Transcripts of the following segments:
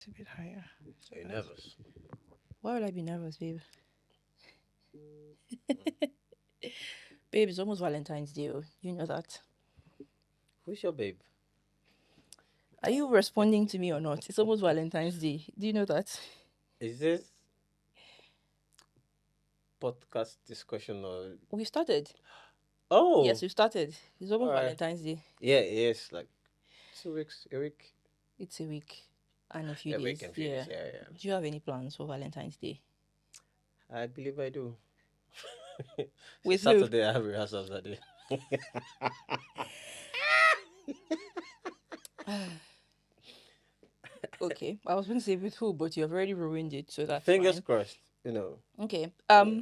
It's a bit higher. So you're nervous. Why would I be nervous, babe? Babe, it's almost Valentine's Day. Oh. You know that. Who's your babe? Are you responding to me or not? It's almost Valentine's Day. Do you know that? Is this podcast discussion or? We started. Yes, Oh, we started. It's almost alright. Valentine's Day. Yeah, yes, like 2 weeks, a week, It's a week and a few a week days. and few Yeah. days. Yeah, yeah. Do you have any plans for Valentine's Day? I believe I do. With who? Saturday, I have rehearsals that day. Okay. I was going to say with who, but you have already ruined it, so that's Fingers fine. crossed. You know. Okay. Yeah.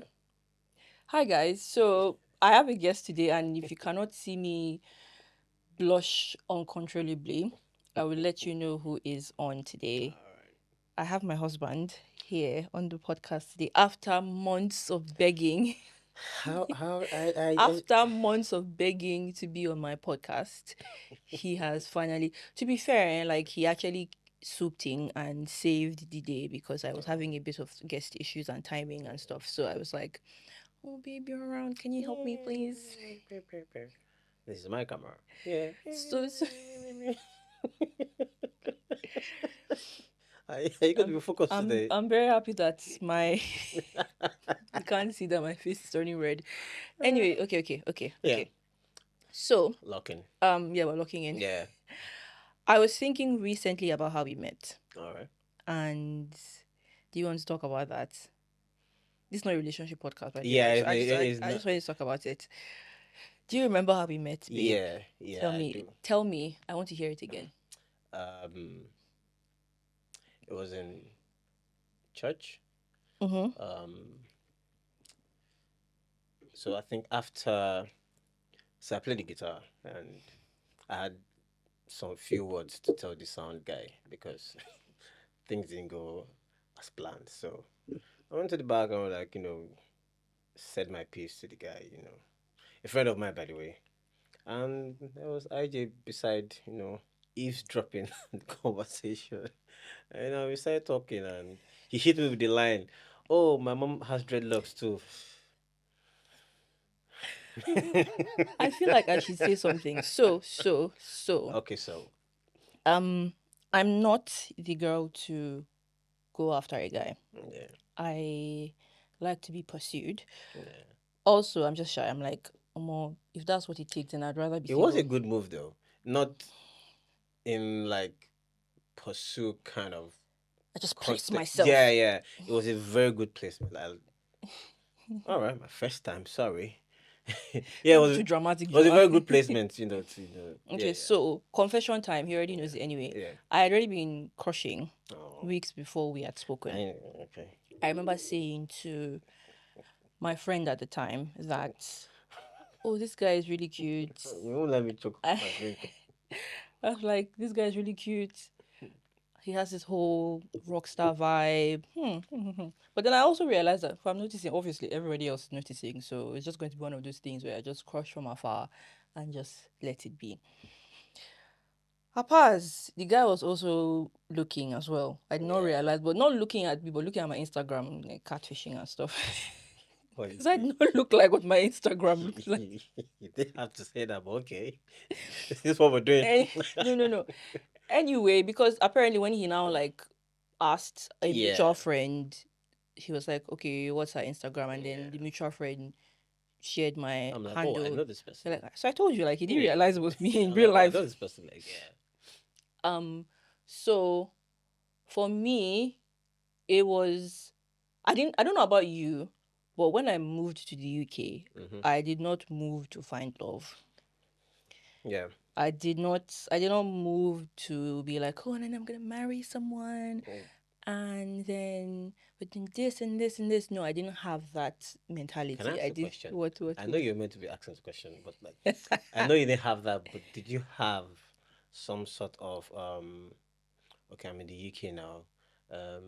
Hi guys. So I have a guest today, and if you cannot see me blush uncontrollably, I will let you know who is on today. I have my husband here on the podcast today after months of begging. How I After months of begging to be on my podcast, he has finally, to be fair, like he actually swooped in and saved the day because I was having a bit of guest issues and timing and stuff. So I was like, "Oh, babe, you're around. Can you help me, please?" This is my camera. Yeah. So Are you going to be focused I'm today? I'm very happy that my you can't see that my face is turning red. Anyway, okay. Yeah. So Locking. yeah, we're looking in. Yeah. I was thinking recently about how we met, All right. and do you want to talk about that? This is not a relationship podcast, by the way. Yeah, I just wanted to talk about it. Do you remember how we met, babe? Yeah, yeah, Tell I me. do. Tell me. I want to hear it again. Um, it was in church. Mm-hmm. So I think after, so I played the guitar and I had some few words to tell the sound guy because things didn't go as planned. So I went to the back and was like, said my piece to the guy, a friend of mine, by the way. And there was IJ beside, eavesdropping the conversation. And, we started talking and he hit me with the line, "Oh, my mom has dreadlocks too." I feel like I should say something. So. Okay, so Um, I'm not the girl to go after a guy. yeah, I like to be pursued. yeah. Also, I'm just shy. I'm like, if that's what it takes, then I'd rather be It was a single. good move though. Not in like pursue kind of I just place constant. myself. Yeah, yeah. It was a very good placement. All right, my first time. Sorry. Yeah, Don't be too dramatic, it was a very Joa. good placement. Okay, Yeah, so confession time. He already knows it anyway. yeah. I had already been crushing Oh, weeks before we had spoken. okay. I remember saying to my friend at the time that, oh, this guy is really cute. You won't let me choke my I drink. was like, this guy is really cute. He has this whole rock star vibe. But then I also realized that if I'm noticing, obviously everybody else is noticing. So it's just going to be one of those things where I just crush from afar and just let it be. Apaz, the guy was also looking as well. I did not Yeah. realize, but not looking at me, but looking at my Instagram, like catfishing and stuff. Well, Because I did not look like what my Instagram looks like. you didn't have to say that, but okay. This is what we're doing. No. Anyway, because apparently when he now like asked a Yeah. mutual friend, he was like, okay, what's her Instagram? And then Yeah. the mutual friend shared my I'm like, oh, I handle. know this person. So I told you, like, he didn't Yeah. realize it was me in I'm real like, oh, I life. know this person. Like, yeah. So for me, it was, I don't know about you, but when I moved to the UK, I did not move to find love. Yeah. I did not move to be like, oh, and then I'm gonna marry someone, and then but then this and this and this. No, I didn't have that mentality. Can I ask a question? What? I know you're meant to be asking this question, but like, I know you didn't have that, but did you have some sort of okay, I'm in the UK now. Um,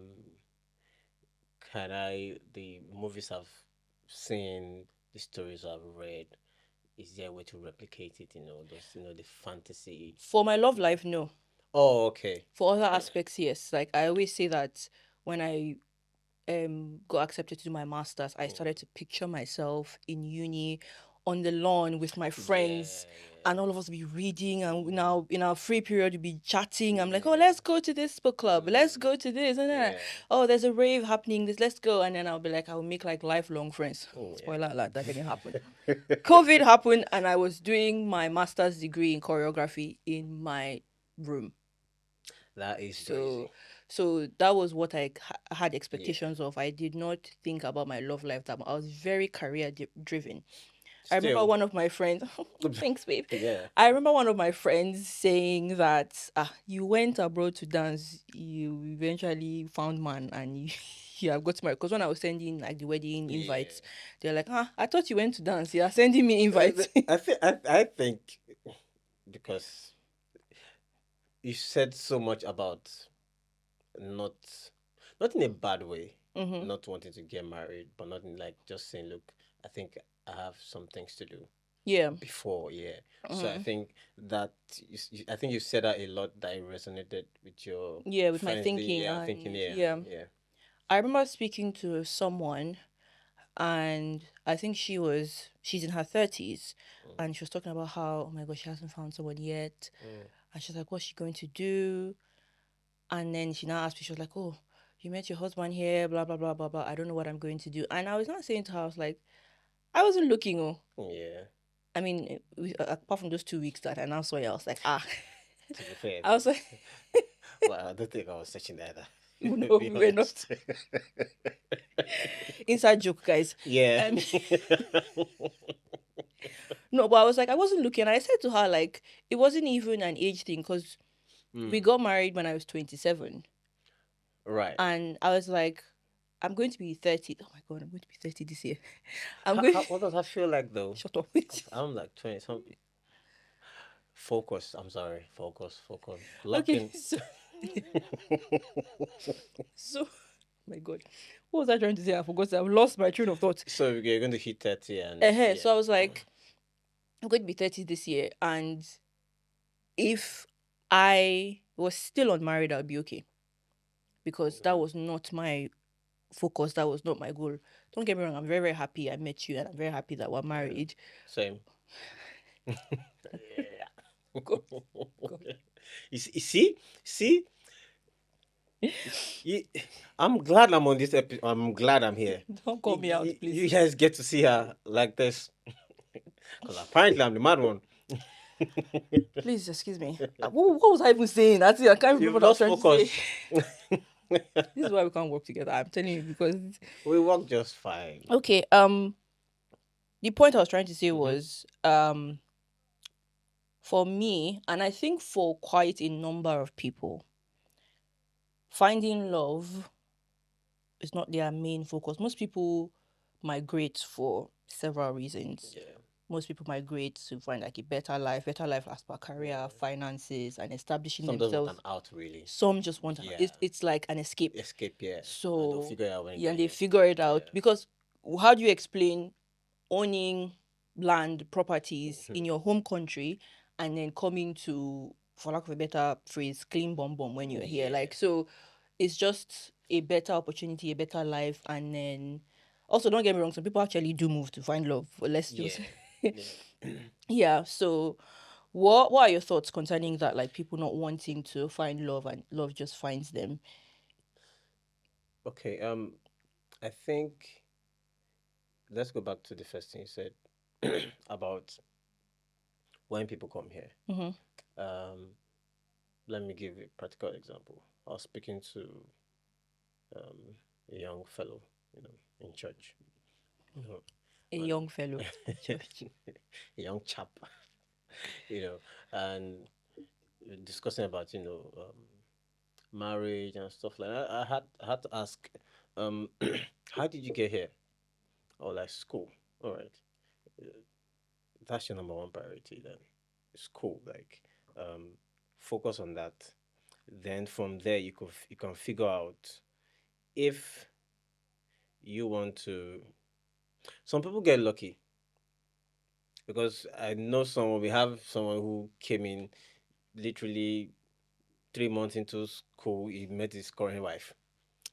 can I the movies I've seen, the stories I've read, is there a way to replicate it? Those the fantasy. For my love life, no. Oh, okay. For other aspects, yes. Like I always say that when I got accepted to do my masters, I started to picture myself in uni on the lawn with my friends, Yeah, and yeah. all of us be reading, and now in our free period we be chatting. I'm like, oh, Yeah. let's go to this book club, let's go to this, and then Yeah. oh, there's a rave happening, this, let's go. And then I'll be like, I'll make like lifelong friends. Yeah. Spoiler alert, that didn't happen. COVID happened, and I was doing my master's degree in choreography in my room. That is So crazy. so that was what I had Yeah. expectations of. I did not think about my love life that much. I was very career driven. I remember Still. one of my friends, thanks, babe. Yeah. I remember one of my friends saying that you went abroad to dance, you eventually found man, and you, you have got married. Because when I was sending like the wedding Yeah. invites, they're like, I thought you went to dance. You are sending me invites. I think because you said so much about not not in a bad way, Mm-hmm. not wanting to get married, but not in like just saying, look, I think I have some things to do Yeah. before, yeah. So I Mm-hmm. think that I think you said that a lot that it resonated with your Yeah, with my friends. thinking, Yeah, thinking, and yeah, yeah. yeah. I remember speaking to someone, and I think she's in her 30s, Mm, and she was talking about how, oh my god, she hasn't found someone yet. mm, And she's like, what's she going to do? And then she now asked me, she was like, oh, you met your husband here, blah blah blah blah blah. I don't know what I'm going to do. And I was not saying to her, I was like, I wasn't looking. Oh, yeah. I mean, apart from those 2 weeks that I now saw you, I was like, To be fair, I was like, well, I don't think I was searching either. no, Be we were not. honest. Inside joke, guys. Yeah. Um, no, but I was like, I wasn't looking. And I said to her, like, it wasn't even an age thing, because we Mm, got married when I was 27. right. And I was like, I'm going to be 30. Oh my God, I'm going to be 30 this year. I'm going. What does that feel like though? Shut up. 'Cause I'm like 20 something. Focus. I'm sorry. Focus. Focus. Lock Okay, in. so, oh my God. What was I trying to say? I forgot. I've lost my train of thought. So you're going to hit 30 and yeah. So I was like, I'm going to be 30 this year. And if I was still unmarried, I'd be okay. Because that was not my focus. That was not my goal. Don't get me wrong. I'm very, very happy I met you, and I'm very happy that we're married. Same. God, You see, you, I'm glad I'm on this episode. I'm glad I'm here. don't call me out, You please. guys get to see her like this. Because apparently I'm the mad one. Please excuse me. What was I even saying? I can't remember You've what I was lost trying to focus. say. This is why we can't work together. I'm telling you, because We work just fine. okay. The point I was trying to say Mhm. was for me, and I think for quite a number of people, finding love is not their main focus. Most people migrate for several reasons. Yeah. Most people migrate to find like a better life as per career, finances, and establishing Some just want themselves. an out, really. Some just want Yeah. it's like an escape. Escape, yeah. And they'll So figure it out when they yeah, get and they here. figure it out Yeah. because how do you explain owning land properties Mhm. in your home country and then coming to, for lack of a better phrase, clean bomb bomb when you're here? Yeah. Like, so it's just a better opportunity, a better life. And then also, don't get me wrong, some people actually do move to find love. But let's just Yeah. Yeah. yeah. So what are your thoughts concerning that? Like people not wanting to find love and love just finds them. Okay. I think let's go back to the first thing you said about when people come here. Mm-hmm. Um, Let me give a practical example. I was speaking to um, a young fellow, in church. You know, A and young fellow. Church. a young chap, and discussing about marriage and stuff like that. I had to ask, how did you get here? Oh, like school. All right, that's your number one priority then. School, like, focus on that. Then from there, you can figure out if you want to. Some people get lucky because I know someone. We have someone who came in literally 3 months into school, he met his current wife.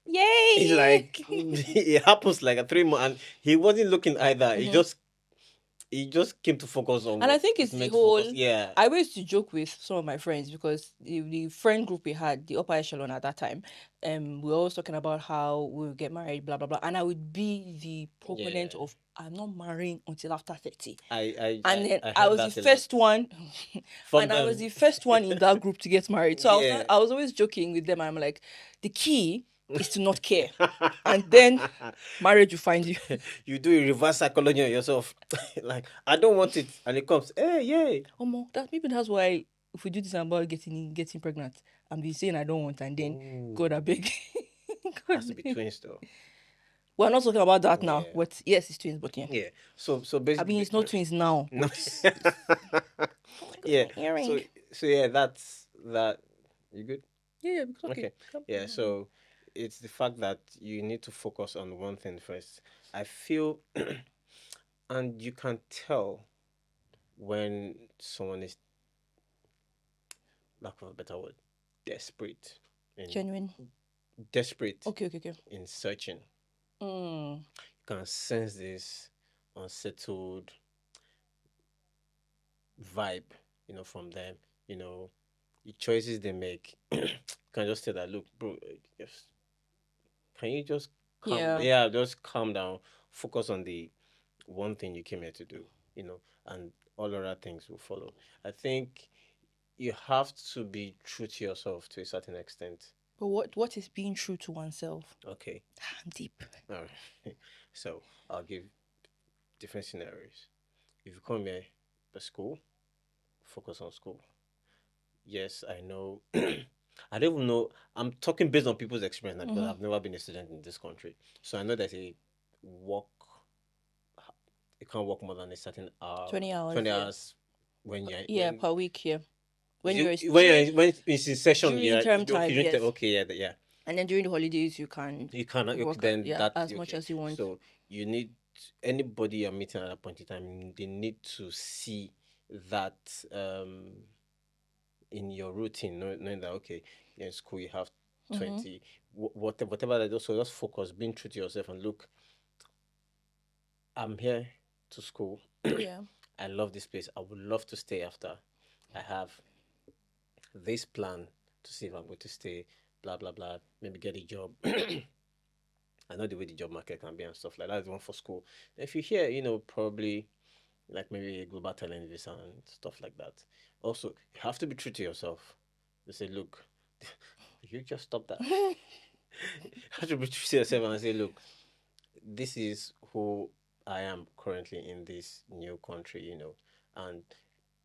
It's Yay! like it happens like a 3 month, and he wasn't looking either. He just came to focus on And I what think he's it's the meant to focus. whole. Yeah, I used to joke with some of my friends because the friend group we had, the upper echelon at that time, we were always talking about how we would get married, blah blah blah, and I would be the proponent yeah. of I'm not marrying until after 30. I I And I, then I I heard was the that a lot first one, from and I was them. the first one in that group to get married. So Yeah. I was always joking with them. I'm like, the key is to not care, and then marriage will find you. You do a reverse psychology on yourself. Like, I don't want it, and it comes. Hey, yay! That maybe that's why if we do this about getting pregnant, I'm be saying I don't want, and then God I Ooh, beg. has God, to be twins though. we're not talking about that now. Yeah, But yes, it's twins, but yeah. yeah. So I mean, basically, it's not twins now, no. but oh my god, Yeah. my earring. So yeah, that's that. You good? Yeah, yeah, because okay. Okay. Yeah. So it's the fact that you need to focus on one thing first. I feel, and you can tell when someone is, lack of a better word, desperate in Genuine. desperate Okay. in searching. Mm. You can sense this unsettled vibe, from them. You know, the choices they make. You can just say that, look, bro, just can you just Yeah. yeah, just calm down, focus on the one thing you came here to do, and all other things will follow. I think you have to be true to yourself to a certain extent. But what is being true to oneself? Okay. I'm deep. All right. So I'll give different scenarios. If you come here to school, focus on school. Yes, I know. I don't even know. I'm talking based on people's experience now because Mm-hmm. I've never been a student in this country. So I know there's a work. You can't work more than a certain hour, 20 hours, 20 yeah. hours when you're Yeah, when per week, yeah. When you're when when it's in session, during yeah. term Okay, time, during yes. okay, yeah, yeah. And then during the holidays, you can You cannot. Okay, work, then yeah, that as much okay. as you want. So you need anybody you're meeting at that point in time. They need to see that in your routine, knowing that okay, in school you have Mm-hmm. 20, whatever that. Also, just focus, being true to yourself, and look, I'm here to school. Yeah. I love this place. I would love to stay after. I have this plan to see if I'm going to stay. Blah blah blah. Maybe get a job. I know the way the job market can be and stuff like that. That's one for school. If you hear, probably like maybe a global talent visa and stuff like that. Also, you have to be true to yourself. You say, look, you just stop that. You have to be true to yourself and say, look, this is who I am currently in this new country, and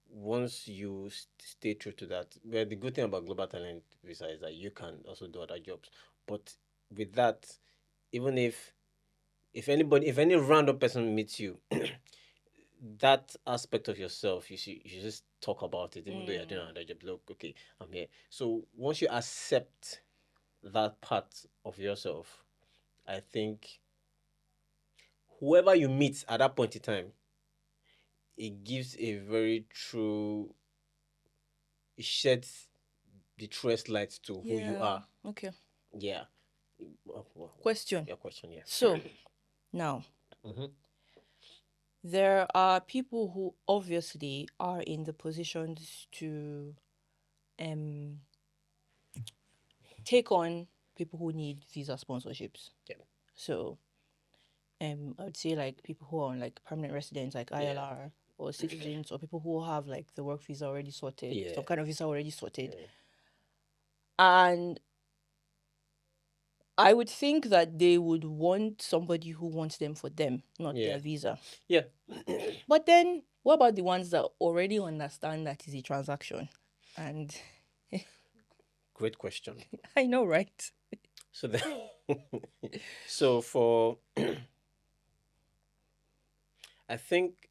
once you stay true to that, well, the good thing about global talent visa is that you can also do other jobs. But with that, even if any random person meets you, that aspect of yourself, you should just talk about it, even though you're doing another job. Look, okay, I'm here. So once you accept that part of yourself, I think whoever you meet at that point in time, it gives a very true, it sheds the truest light to who you Yeah. are. Okay. Yeah. Question. Your question, yeah. So now Mm-hmm. there are people who obviously are in the positions to um take on people who need visa sponsorships. Yeah. So I would say like people who are on like permanent residents like Yeah. ILR or citizens or people who have like the work visa already sorted, Yeah. some kind of visa already sorted. Yeah. And I would think that they would want somebody who wants them for them, not Yeah. their visa. Yeah. But then what about the ones that already understand that is a transaction? And Great question. I know, right? So then, so for I think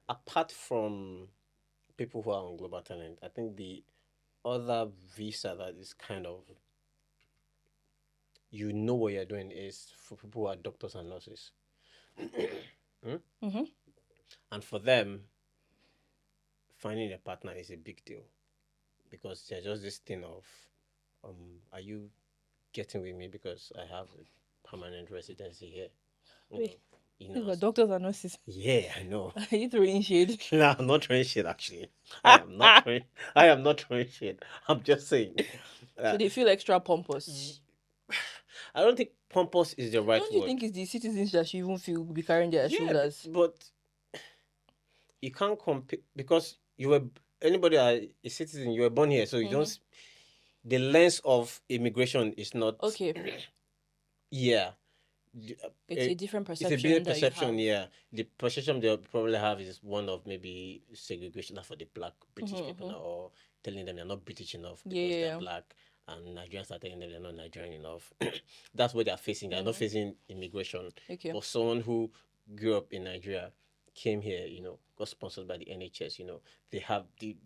apart from people who are on global talent, I think the other visa that is kind of what you're doing is for people who are doctors and nurses. Mm-hmm. And for them, finding a partner is a big deal because there's just this thing of, are you getting with me because I have a permanent residency here? You Wait, know, you these know. were doctors and nurses. Yeah, I know. Are you throwing shade? No, I'm not throwing shit. Actually, I am not throwing. I am not throwing shit. I'm just saying. So Uh, they feel extra pompous. I don't think pompous is the right Don't you word. think it's the citizens that should even feel be carrying their Yeah, shoulders? but you can't compare because you were anybody a citizen. You were born here, so you don't. The lens of immigration is not. Okay, Yeah, it's a different it's a bit perception that you perception. have. Yeah, the perception they probably have is one of maybe segregation for the black British people now, or telling them they're not British enough because they're Yeah. black, and Nigerians are telling them they're not Nigerian enough. That's what they're facing. They're not facing immigration. Okay. But someone who grew up in Nigeria, came here, got sponsored by the NHS, they have the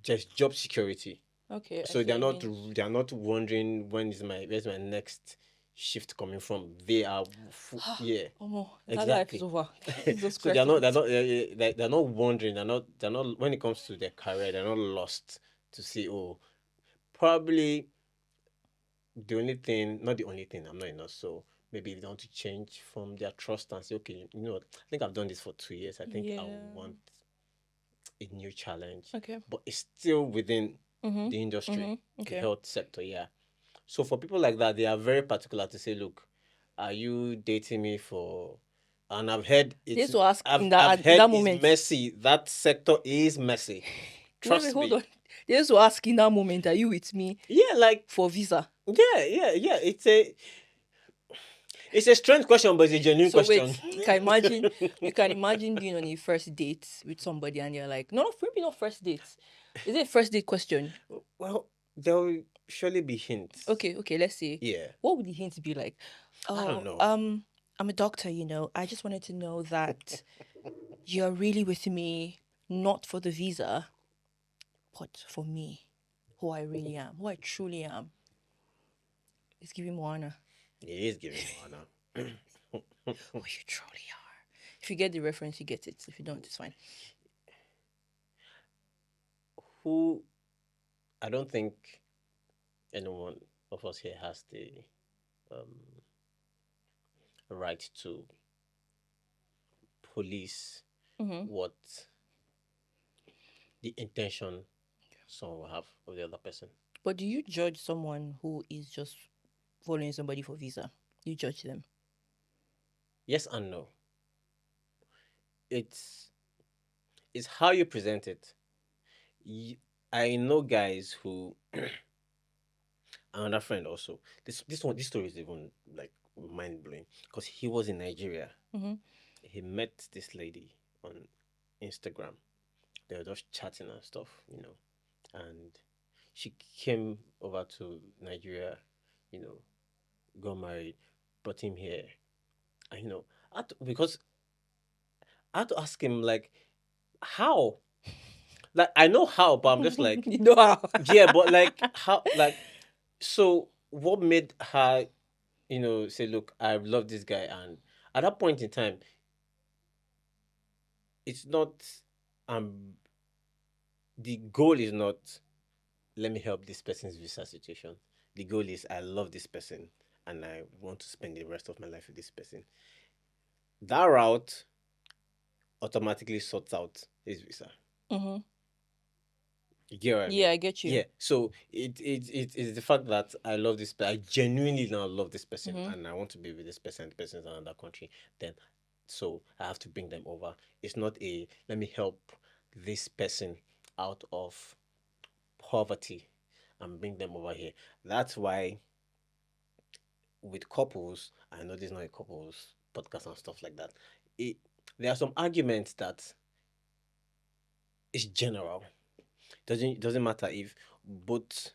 just job security. Okay. So they're not wondering where's my next shift coming from. They are yeah. That life is Exactly. over. Jesus So Christ. they're not wondering. They're not when it comes to their career. They're not lost to see. Oh, probably the only thing, not the only thing. I'm not enough. So maybe they want to change from their trust and say, okay, you know what? I think I've done this for 2 years. I think I want a new challenge. Okay. But it's still within the industry, Okay. the health sector. Yeah. So for people like that, they are very particular to say, look, are you dating me for? And I've heard They to ask I've in that heard that it's moment. messy. That sector is messy. Trust Wait, hold me. on. They used to ask in that moment, are you with me? Yeah, like for visa. Yeah. It's a strange question, but it's a genuine question. Wait, you can imagine being on a first date with somebody and you're like, no, maybe not first date. Is it a first date question? Well, there will surely be hints. Okay, let's see. Yeah. What would the hints be like? I don't know. I'm a doctor, I just wanted to know that you're really with me, not for the visa, but for me, who I really am, who I truly am. It's giving more honor. It is giving more honor. Who you truly are. If you get the reference, you get it. If you don't, it's fine. I don't think anyone of us here has the right to police what the intention someone will have of the other person. But do you judge someone who is just following somebody for visa? You judge them? Yes and no. It's how you present it. I know guys who another friend also. This story is even like mind blowing because he was in Nigeria. He met this lady on Instagram. They were just chatting and stuff, and she came over to Nigeria, got married, brought him here, and because I had to ask him like, how? Like I know how, but I'm just like, you know how? Yeah, but like how? Like, so what made her, say, look, I love this guy, and at that point in time, it's not, the goal is not, let me help this person's visa situation. The goal is, I love this person, and I want to spend the rest of my life with this person. That route automatically sorts out his visa. You get what I mean? Yeah, I get you. Yeah. So it's the fact that I love this person. I genuinely now love this person, and I want to be with this person. The person's in another country. Then, so I have to bring them over. It's not a let me help this person out of poverty and bring them over here. That's why with couples, I know this is not a couples podcast and stuff like that. There are some arguments that is general. Doesn't matter if both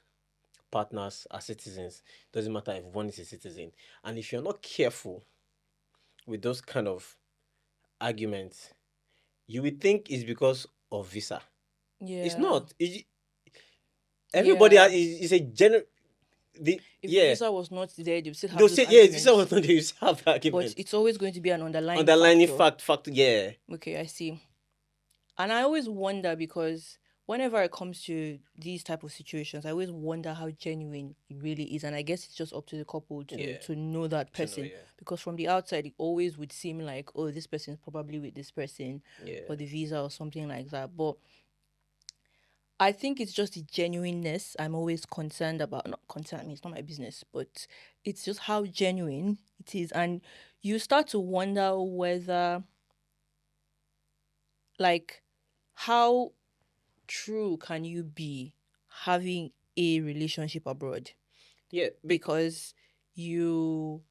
partners are citizens. Doesn't matter if one is a citizen. And if you're not careful with those kind of arguments, you would think it's because of visa. Yeah. It's not. Everybody is a general. If the visa was not there, they would still have they'll those say, arguments. visa was not there, you still have arguments. But it's always going to be an underlying factor, yeah. Okay, I see. And I always wonder because whenever it comes to these type of situations, I always wonder how genuine it really is, and I guess it's just up to the couple to know that person. Because from the outside, it always would seem like, oh, this person is probably with this person for the visa or something like that. But I think it's just the genuineness I'm always concerned about. Not concerned, I mean, it's not my business, but it's just how genuine it is. And you start to wonder whether, like, how true can you be having a relationship abroad? Yeah, Because you,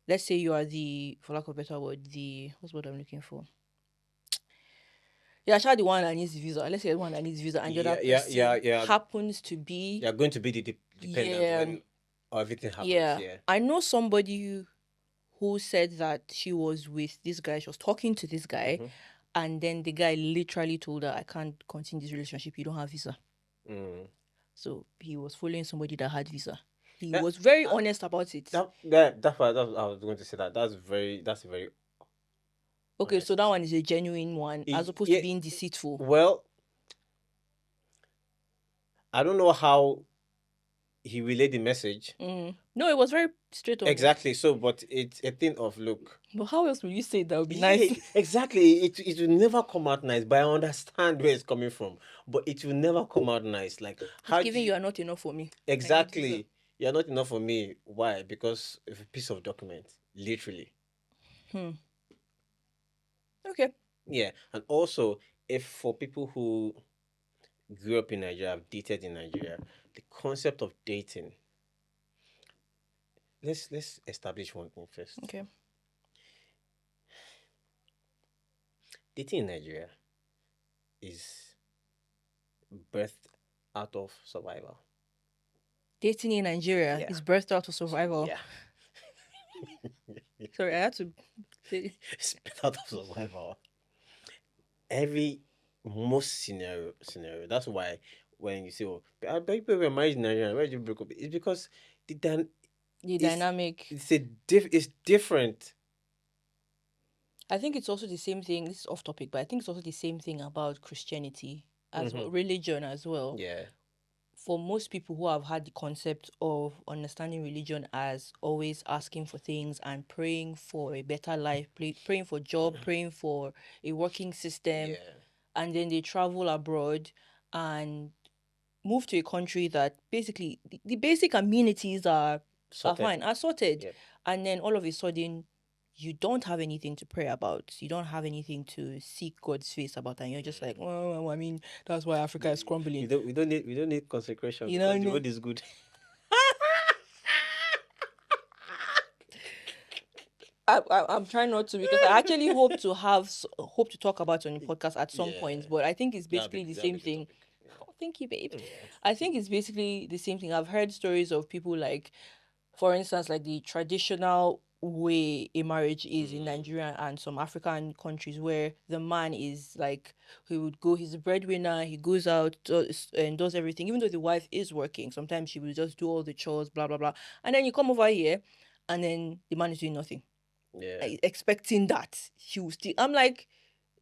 let's say you are the, for lack of a better word, what's the word I'm looking for? You're actually the one that needs the visa. Let's say the one that needs visa, and the other person happens to be. You're going to be the dependent when everything happens. Yeah. I know somebody who said that she was with this guy. She was talking to this guy, and then the guy literally told her, "I can't continue this relationship. You don't have visa." So he was following somebody that had visa. He was very honest about it. That's what I was going to say. That's very okay. Honest. So that one is a genuine one, as opposed to being deceitful. Well, I don't know how he relayed the message. No, it was very straight on. Exactly. So, but it's a thing of look. But how else will you say that would be nice? Exactly. It will never come out nice. But I understand where it's coming from. But it will never come out nice. Like how given you are not enough for me. Exactly. You are not enough for me. Why? Because of a piece of document. Literally. Okay. Yeah. And also, if for people who grew up in Nigeria, have dated in Nigeria, the concept of dating. Let's establish one thing first. Okay. Dating in Nigeria is birthed out of survival. Dating in Nigeria is birthed out of survival. Yeah. Sorry, I had to say it's birthed out of survival. Most scenario. That's why when you say, "Oh, I bet people were married in Nigeria, why did you break up?" It's because the dynamic. It's different. I think it's also the same thing. This is off topic, but I think it's also the same thing about Christianity as well, religion as well. Yeah. For most people who have had the concept of understanding religion as always asking for things and praying for a better life, praying for job, praying for a working system, and then they travel abroad and move to a country that basically the basic amenities are sorted. And then all of a sudden you don't have anything to pray about. You don't have anything to seek God's face about, and you're just like, well, I mean, that's why Africa is crumbling. We don't need consecration. You know, the word is good. I'm trying not to, because I actually hope to talk about it on the podcast at some point. But I think it's basically the same thing. Oh, thank you, babe. I think it's basically the same thing. I've heard stories of people like, for instance, like the traditional way a marriage is in Nigeria and some African countries, where the man is like, he's the breadwinner, he goes out and does everything, even though the wife is working. Sometimes she will just do all the chores, blah blah blah, and then you come over here and then the man is doing nothing, expecting that he will still. I'm like,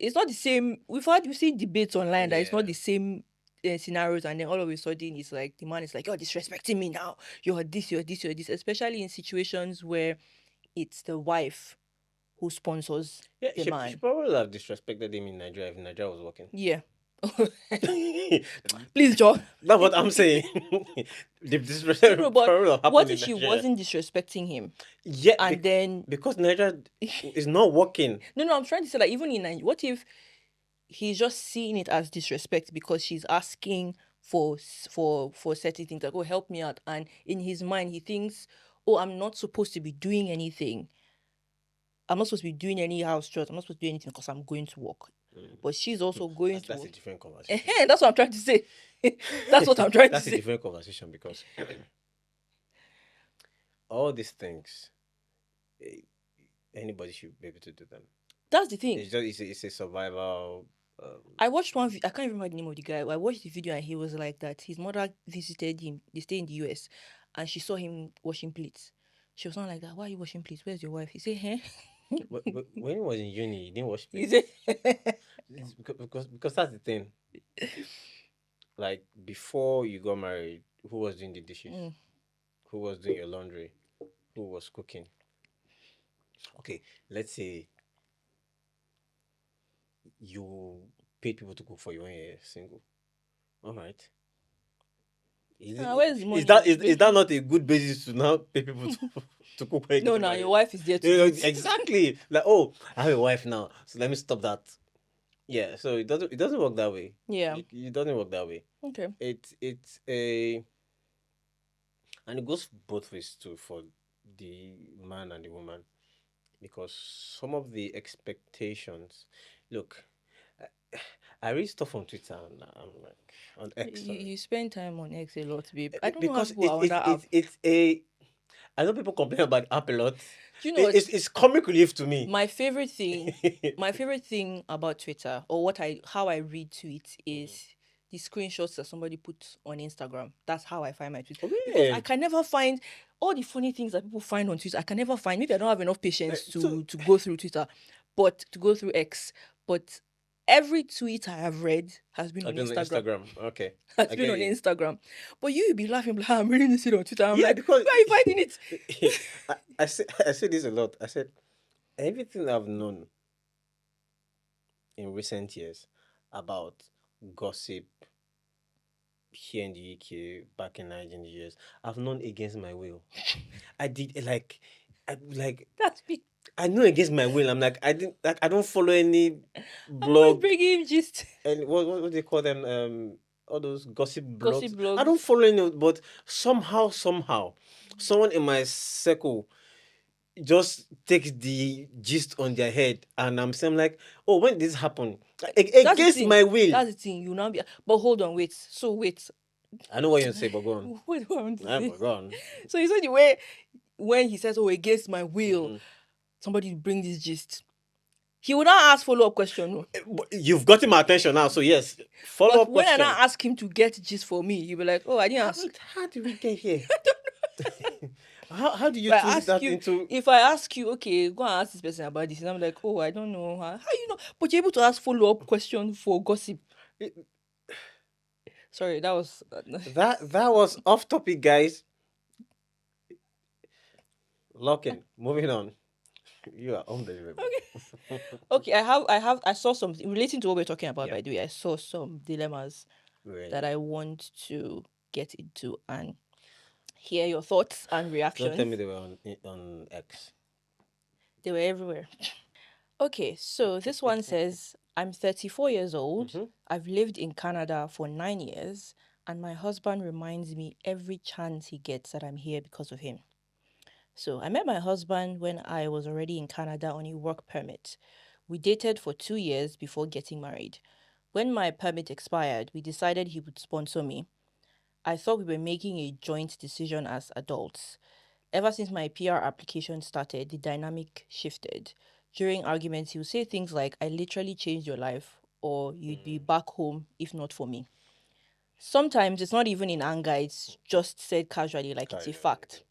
it's not the same. We've seen debates online that it's not the same scenarios, and then all of a sudden it's like the man is like, you're disrespecting me now, you're this, especially in situations where it's the wife who sponsors the man. She probably would have disrespected him in Nigeria if Nigeria was working. Yeah. Please, Joe. That's what I'm saying. The disrespect. No, but what if she wasn't disrespecting him? Yeah, and then because Nigeria is not working. No, I'm trying to say, like, even in Nigeria, what if he's just seeing it as disrespect because she's asking for certain things, like, oh, help me out, and in his mind he thinks, oh, I'm not supposed to be doing anything. I'm not supposed to be doing any house chores. I'm not supposed to do anything because I'm going to work. But she's also going to. That's a different conversation. That's what I'm trying to say. That's what I'm trying to say. That's a different conversation, because all these things, anybody should be able to do them. That's the thing. It's a survival. I watched one. I can't remember the name of the guy. I watched the video and he was like that. His mother visited him. They stay in the US, and she saw him washing plates. She was not like that. Why are you washing plates? Where's your wife? He said, "Hey." But when he was in uni, he didn't wash plates. Because that's the thing. like before you got married, who was doing the dishes? Mm. Who was doing your laundry? Who was cooking? Okay, let's say you paid people to cook for you when you're single. All right. Where's the Is money? that is that not a good basis to now pay people to cook when you No, get now your married? wife is there to You know, eat. exactly. Like, oh, I have a wife now, so let me stop that. Yeah, so it doesn't work that way. Yeah. It doesn't work that way. Okay. It's a and it goes both ways too for the man and the woman because some of the expectations. Look, I, I read stuff on Twitter and I'm like on X, You, sorry. you spend time on X a lot, babe. I don't know how Because people are on that app. it's a I know people complain about the app a lot. Do you know what? It's comic relief to me. My favorite thing, my favorite thing about Twitter or how I read tweets is the screenshots that somebody puts on Instagram. That's how I find my tweets. Oh, Because I yeah. can never find all the funny things that people find on Twitter. I can never find. Maybe I don't have enough patience So to go through Twitter, but to go through X. But every tweet I have read has been on I've been on Instagram. Instagram. Okay. Has I been get on you. Instagram. But you be laughing like, I'm reading this shit on Twitter. I'm Yeah, like, because where are you finding it? I say this a lot. I said everything I've known in recent years about gossip here in the UK, back in Nigeria years, I've known against my will. I did like That's me. I know against my will. I'm like I don't follow any I'm always blog bringing him gist. and what do they call them? All those gossip Gossip blogs. I don't blogs. follow any, but somehow, someone in my circle just takes the gist on their head, and I'm saying like, oh, when did this happen? That's the Against thing. my will. That's the thing. You now be. But hold on, wait. So wait. I know what you say, but go on. What do I want to Ah, say? but go on. So you said the way when he says, "Oh, against my will," Mhm. somebody bring this gist. He would not ask follow up question. No. But you've gotten my attention now, so yes. Follow But up when I now question. ask him to get gist for me, you'll be like, "Oh, I didn't ask." How did we get here? How do you If I twist ask that you, into? if I ask you, okay, go and ask this person about this, and I'm like, oh, I don't know. How you know? But you're able to ask follow up question for gossip. Sorry, that was. That was off topic, guys. Locking. Moving on. You are unbelievable. Okay, I saw something relating to what we're talking about, Yeah. by the way. I saw some dilemmas that Really. I want to get into and hear your thoughts and Don't tell me reactions. they were on X. They were everywhere. Okay, so this one says, I'm 34 years old. Mm-hmm. I've lived in Canada for 9 years, and my husband reminds me every chance he gets that I'm here because of him. So I met my husband when I was already in Canada on a work permit. We dated for 2 years before getting married. When my permit expired, we decided he would sponsor me. I thought we were making a joint decision as adults. Ever since my PR application started, the dynamic shifted. During arguments, he would say things like, I literally changed your life, or you'd be back home if not for me. Sometimes it's not even in anger, it's just said casually, like it's a fact.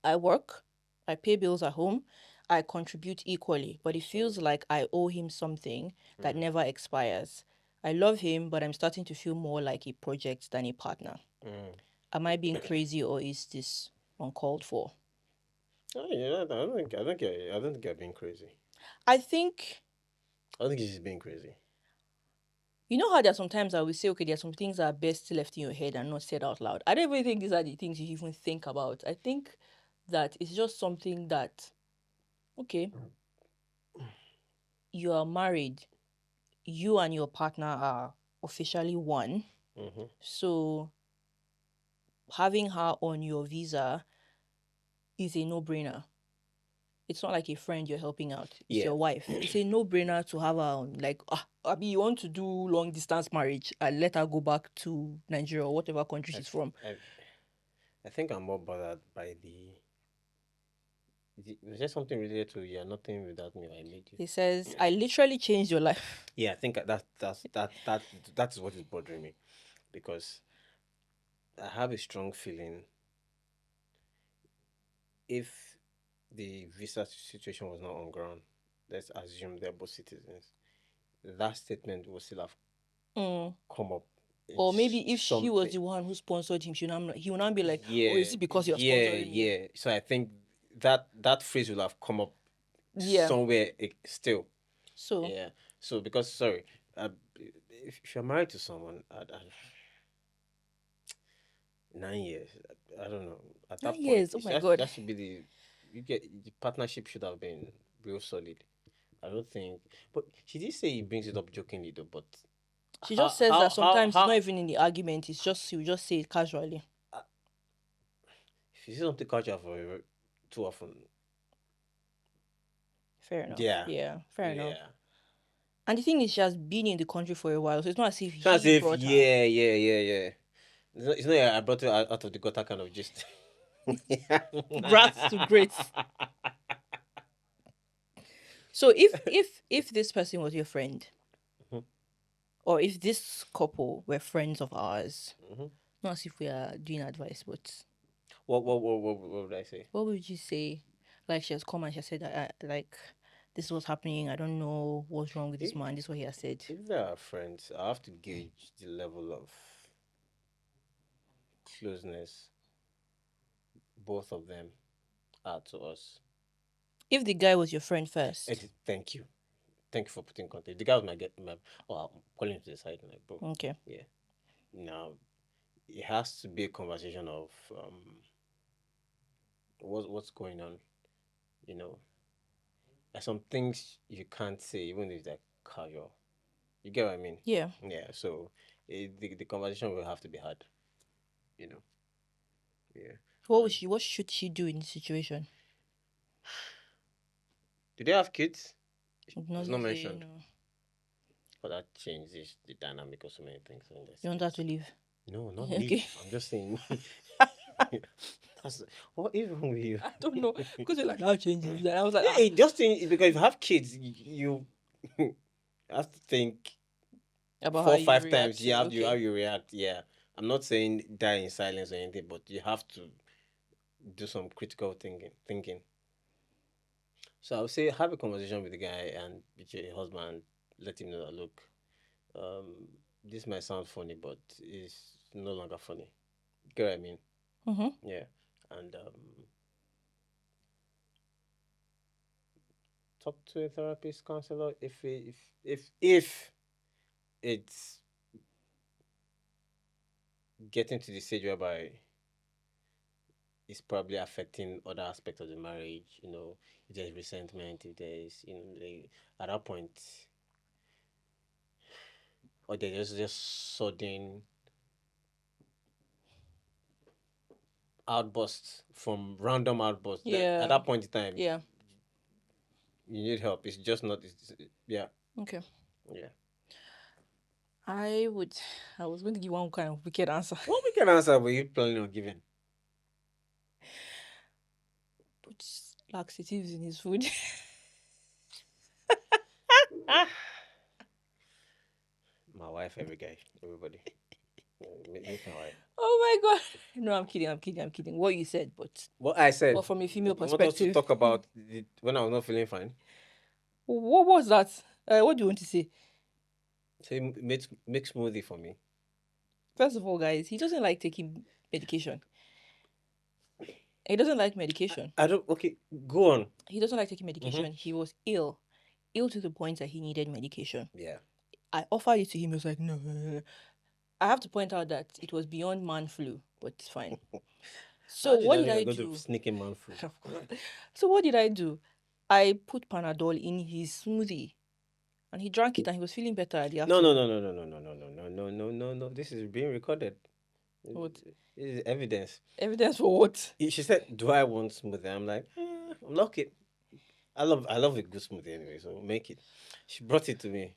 I work, I pay bills at home, I contribute equally, but it feels like I owe him something that never expires. I love him, but I'm starting to feel more like a project than a partner. Mm. Am I being crazy or is this uncalled for? Oh, yeah, I don't think you're being crazy. I think, I don't think she's being crazy. you know how there are sometimes I will say, okay, there are some things that are best left in your head and not said out loud. I don't even think these are the things you even think about. I think that it's just something that, okay, you are married, you and your partner are officially one. Mm-hmm. So having her on your visa is a no-brainer. It's not like a friend you're helping out. It's Yeah. your wife. It's a no-brainer to have her on. Like, I mean, you want to do long distance marriage and let her go back to Nigeria or whatever country she's from. I think I'm more bothered by the. Is there something related to you're nothing without me? I made you. He says, I literally changed your life. Yeah, I think that is what is bothering me, because I have a strong feeling if the visa situation was not on ground, let's assume they're both citizens, that statement will still have Mm. come up Or maybe if she was something. the one who sponsored him, he would not be like, Yeah, oh, is it because you're yeah, sponsoring me? yeah. So I think that phrase will have come up Yeah. somewhere still. So Yeah. So because sorry, if you're married to someone at 9 years, I don't know. At that point, 9 years. Oh my God. that should be the partnership should have been real solid. I don't think, but she did say he brings it up jokingly though. But She just says that sometimes it's not how even in the argument. It's just she will just say it casually. if you see something casual for too often, Fair enough. yeah, Yeah, fair enough. yeah. And the thing is, she has been in the country for a while, so it's not as if It's not as he if brought her. yeah. It's not I brought it out of the gutter kind of gist. Grats to grace. So if this person was your friend, Mhm. or if this couple were friends of ours, Mhm. not as if we are doing advice, but What would I say? what would you say? Like she has come and she has said that like this is what's happening. I don't know what's wrong with this If, man. This is what he has said. if they are friends, I have to gauge the level of closeness both of them are to us. If the guy was your friend first, Thank you. Thank you for putting context. The guy was I'm calling him to the side, like, bro. okay. Yeah. Now, it has to be a conversation of what's going on. You know, there's some things you can't say even if they're casual. You get what I mean? Yeah. Yeah. So the conversation will have to be had. You know. Yeah. What should she do in this situation? Do they have kids? Not It's not say, mentioned. no. But that changes the dynamic of so many things. You want her to leave? No, not Okay. leave. I'm just saying. What is wrong with you? I don't know. Because you're like, that changes. And I was like, Yeah, just think because if you have kids, you have to think about four how or you five react. times. Yeah, Okay. how you react. Yeah, I'm not saying die in silence or anything, but you have to do some critical thinking. So I would say have a conversation with the guy and with your husband. Let him know that look, this might sound funny, but it's no longer funny. Get what I mean? Mm-hmm. Yeah, and talk to a therapist, counselor if it's getting to the stage whereby it's probably affecting other aspects of the marriage. You know, if there's resentment, if there's at that point, or there's just sudden outbursts from random outbursts. Yeah. At that point in time, Yeah. you need help. It's just not. Yeah. Okay. Yeah. I was going to give one kind of wicked answer. What we can answer were you planning on giving? Put laxatives in his food. My wife, everybody. Make my wife. Oh my God. No, I'm kidding. What you said, but What I said. but from a female You want us to perspective. talk about when I was not feeling fine? What was that? What do you want to say? Say make smoothie for me. First of all, guys, he doesn't like taking medication. He doesn't like medication. I don't. Okay, go on. He doesn't like taking medication. He was ill to the point that he needed medication. Yeah. I offered it to him. He was like, no. I have to point out that it was beyond man flu, but it's fine. So what did I do? Sneaking man food. So what did I do? I put Panadol in his smoothie, and he drank it, and he was feeling better at the No. afternoon. This is being recorded. What? This is evidence. Evidence for what? She said, "Do I want smoothie?" I'm like, I'm lucky. I love a good smoothie anyway, so make it. She brought it to me.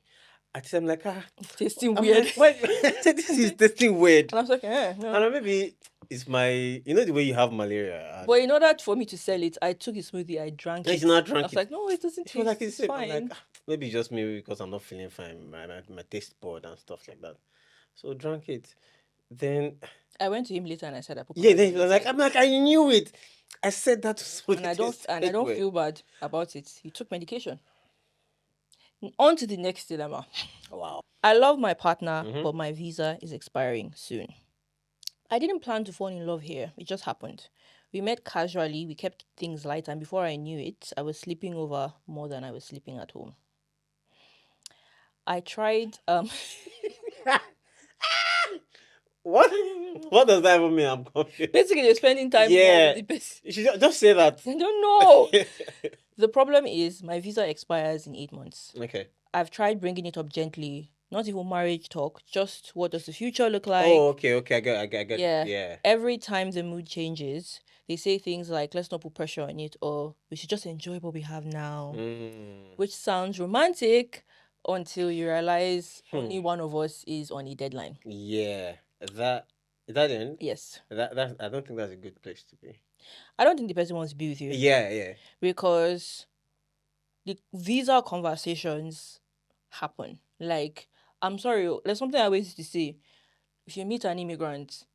I'm like, It's tasting I'm weird. like, wait, this is tasting weird. And I was like, no. And maybe it's my, the way you have malaria. But in order for me to sell it, I took his smoothie, I drank it. It's not drunk. I was like, no, it doesn't She was like, taste it's fine. I'm like, maybe just me because I'm not feeling fine. My taste board and stuff like that. So drank it. Then I went to him later and I said, I put then he was like, I knew it. I said that to somebody. and I don't feel bad about it. He took medication. On to the next dilemma. Wow. I love my partner, Mhm. but my visa is expiring soon. I didn't plan to fall in love here. It just happened. We met casually, we kept things light, and before I knew it, I was sleeping over more than I was sleeping at home. I tried What? What does that even mean? I'm confused. basically you're spending time more Yeah. with the person. You should just say that. I don't know. The problem is my visa expires in 8 months. Okay. I've tried bringing it up gently, not even marriage talk, just what does the future look like? Oh, okay. I get. Yeah. Yeah. Every time the mood changes, they say things like, let's not put pressure on it, or we should just enjoy what we have now, which sounds romantic until you realize only one of us is on a deadline. Yeah. That is that in? Yes. That I don't think that's a good place to be. I don't think the person wants to be with you. Yeah. Because the visa conversations happen. Like, I'm sorry, there's something I always used to say. If you meet an immigrant,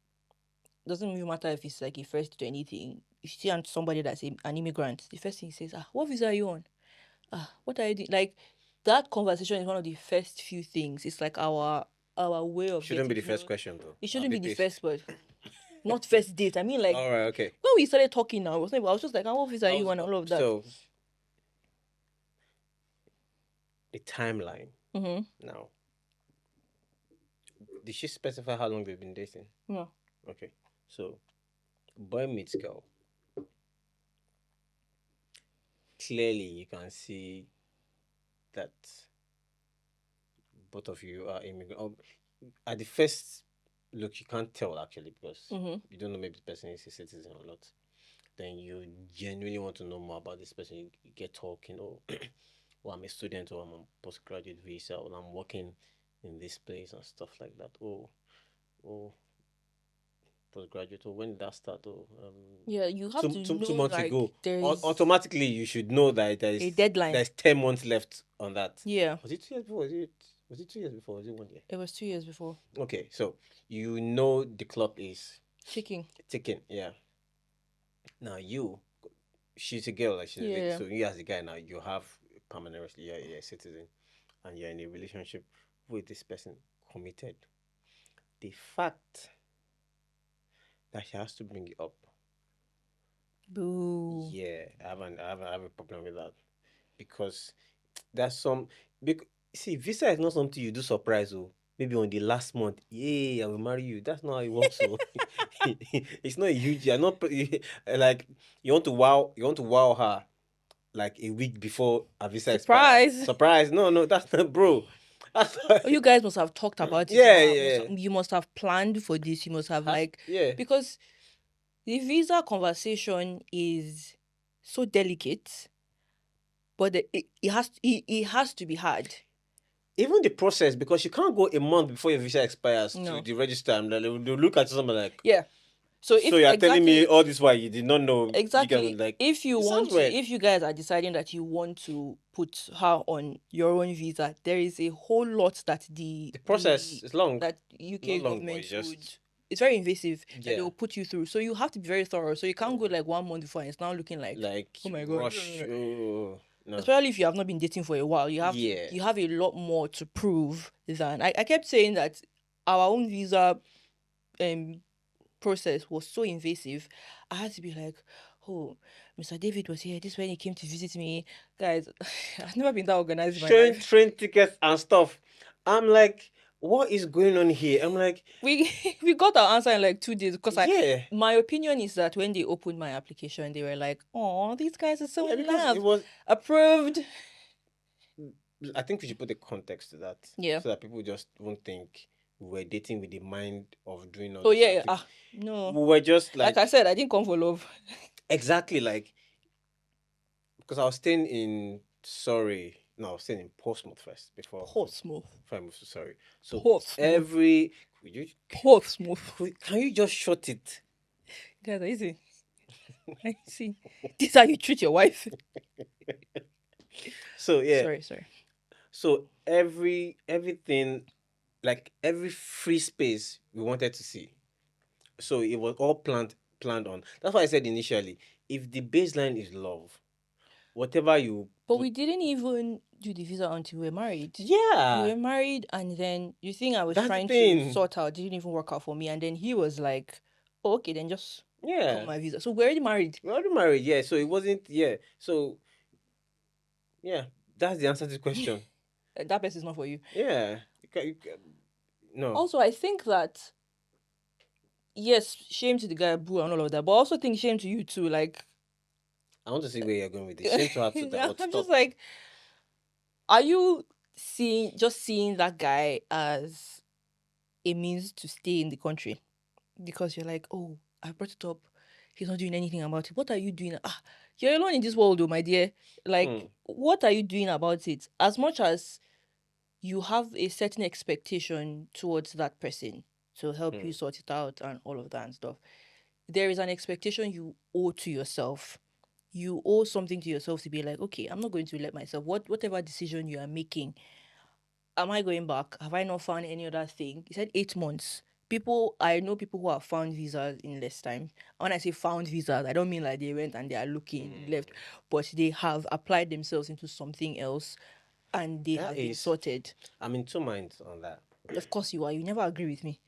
doesn't even matter if it's like a first to anything. If you see somebody that's an immigrant, the first thing he says, what visa are you on? What are you doing? Like, that conversation is one of the first few things. It's like our way of Shouldn't be the getting to first know. question though. It shouldn't be the first, but not first date. I mean, like, All right. Okay. when we started talking now, I was just like, what visa are you on? All of that. So the timeline Mm-hmm. now. Did she specify how long they've been dating? No. Okay. So boy meets girl. Clearly you can see that both of you are immigrant. At the first look, you can't tell actually because you don't know maybe the person is a citizen or not. Then you genuinely want to know more about this person. You get talking, or well, I'm a student, or I'm on postgraduate visa, or I'm working in this place and stuff like that. Oh, postgraduate, or when did that start? Yeah, you have to know 2 months like ago. there's Automatically, you should know that there is a deadline. There's 10 months left on that. Yeah. Was it 2 years before? Was it 2 years before? Was it 1 year? It was 2 years before. Okay, so you know the clock is Ticking. Yeah. Now she's a girl, like so you as a guy now, you have permanently, you're a citizen, and you're in a relationship with this person, committed. The fact that she has to bring it up, boo. Yeah, I have a problem with that because there's some see, visa is not something you do surprise. Maybe on the last month, I will marry you. That's not how it works. So it's not a huge. You're not like you want to wow her like a week before a visa expires. Surprise! No, that's not, bro. That's not... You guys must have talked about it. Yeah. You must have planned for this. You must have because the visa conversation is so delicate, but it has to be hard. Even the process, because you can't go a month before your visa expires to the register, and they'll look at you something like, So you're telling me all this while you did not know exactly. If you guys are deciding that you want to put her on your own visa, there is a whole lot that the process is long. That UK government it's very invasive that they will put you through. So you have to be very thorough. So you can't go like 1 month before and it's now looking like oh my god. Rush. No. Especially if you have not been dating for a while, you have a lot more to prove than I kept saying that our own visa process was so invasive. I had to be like, oh, Mr. David was here. This is when he came to visit me. Guys, I've never been that organized in my life. Train tickets and stuff. I'm like, what is going on here? I'm like, we got our answer in like 2 days because my opinion is that when they opened my application, they were like, oh, these guys are so in love. It was approved. I think we should put a context to that. Yeah. So that people just won't think we were dating with the mind of doing all no. We were just like I said, I didn't come for love. Exactly, like because I was staying in I was staying in Portsmouth first before Portsmouth. Before I moved to Surrey. So Portsmouth. Portsmouth. Can you just shut it? Guys, easy. I see. This is how you treat your wife. So Sorry. So everything, like every free space we wanted to see. So it was all planned on. That's why I said initially, if the baseline is love, whatever you... But we didn't even do the visa until we were married. We Yeah, were married, and then you think I was that's the trying to thing. sort out, didn't even work out for me. And then he was like, oh, okay, then just cut Yeah, my visa. So we're already married. we're already married. Yeah, so it wasn't. Yeah, so yeah, that's the answer to the question. That person is not for you. Yeah, no, Also, I think that, yes, shame to the guy, boo, and all of that, but I also think shame to you too. Like, I want to see where you're going with this. Shame to her to that. I'm just Stop. like, are you seeing that guy as a means to stay in the country? Because you're like, oh, I brought it up. He's not doing anything about it. What are you doing? Ah, you're alone in this world, oh, my dear. Like, what are you doing about it? As much as you have a certain expectation towards that person to help you sort it out and all of that and stuff, there is an expectation you owe to yourself. You owe something to yourself to be like, okay, I'm not going to let myself, whatever decision you are making, am I going back? Have I not found any other thing? He said 8 months. I know people who have found visas in less time. When I say found visas, I don't mean like they went and they are looking left, but they have applied themselves into something else and they That have been is, sorted. I'm in two minds on that. Of course you are. You never agree with me.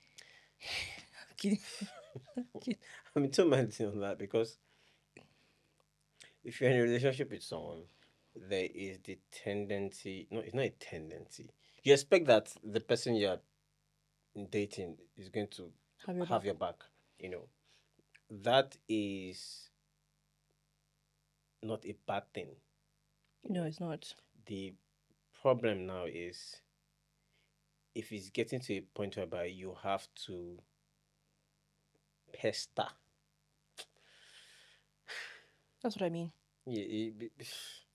I'm kidding. I'm in two minds on that because if you're in a relationship with someone, there is the tendency. No, it's not a tendency. You expect that the person you're dating is going to Have your have back. your back. You know, that is not a bad thing. No, it's not. The problem now is if it's getting to a point whereby you have to pester. That's what I mean. Yeah,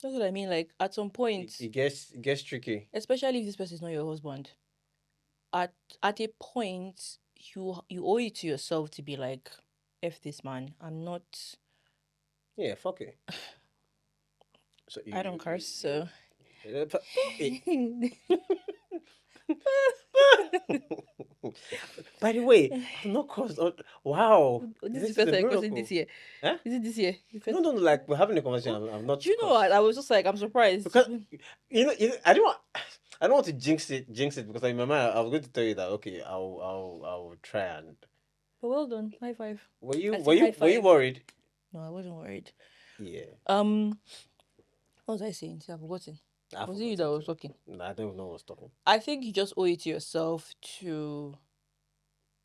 That's what I mean. Like at some point, it gets tricky. especially if this person is not your husband, at a point you owe it to yourself to be like, F this man. I'm not. Yeah, fuck it. So I don't curse, so. Eh. By the way, I've not caused. Wow, This is the this is first a time you're cursing miracle. this year. Huh? Is it this year? No, no, no. Like we're having a conversation. I've not Do you know what? cursed I was just like, I'm surprised. because I don't want. I don't want to jinx it because in my mind I was going to tell you that okay, I'll try and. But well done. High five. Were you I were say high you were you five. worried? No, I wasn't worried. Yeah, What was I saying? See, I've forgotten. I Was it forgot you that it was too. talking? No, I don't know what's talking. I think you just owe it to yourself to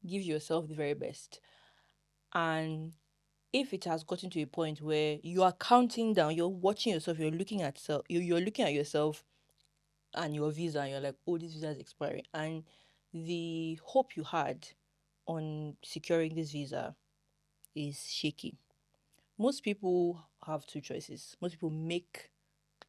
give yourself the very best. And if it has gotten to a point where you are counting down, you're watching yourself, you're looking at yourself and your visa, and you're like, oh, this visa is expiring, and the hope you had on securing this visa is shaky. Most people have two choices. Most people make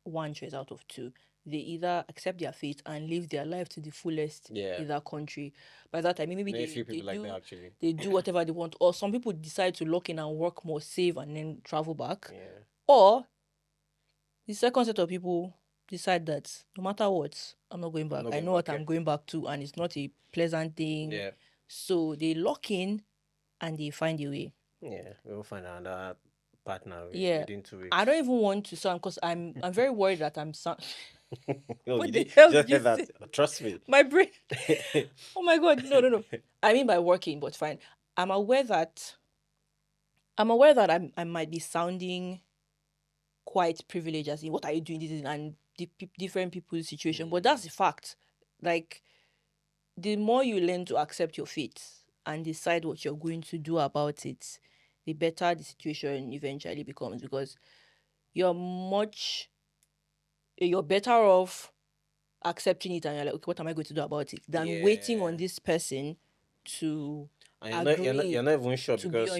one choice out of two. They either accept their fate and live their life to the fullest Yeah, in that country. By that time, maybe very they, few they people like that do actually. they do whatever they want, or some people decide to lock in and work more, save, and then travel back. Yeah, Or the second set of people decide that no matter what, I'm not going I'm back. not I going know what back. I'm going back to, and it's not a pleasant thing. Yeah, So they lock in and they find a way. yeah. We'll find another partner Yeah. within 2 weeks. I don't even want to sound, because I'm very worried that I'm sound. No, What you the did hell just did you hear that. say? Trust me. My brain. Oh my god, no. I mean by working, but fine. I'm aware that I might be sounding quite privileged, as in what are you doing this and different people's situation, but that's the fact. Like, the more you learn to accept your fate and decide what you're going to do about it, the better the situation eventually becomes, because you're much you're better off accepting it and you're like, okay, what am I going to do about it, than waiting on Yeah. this person to And agree you're not even sure to be because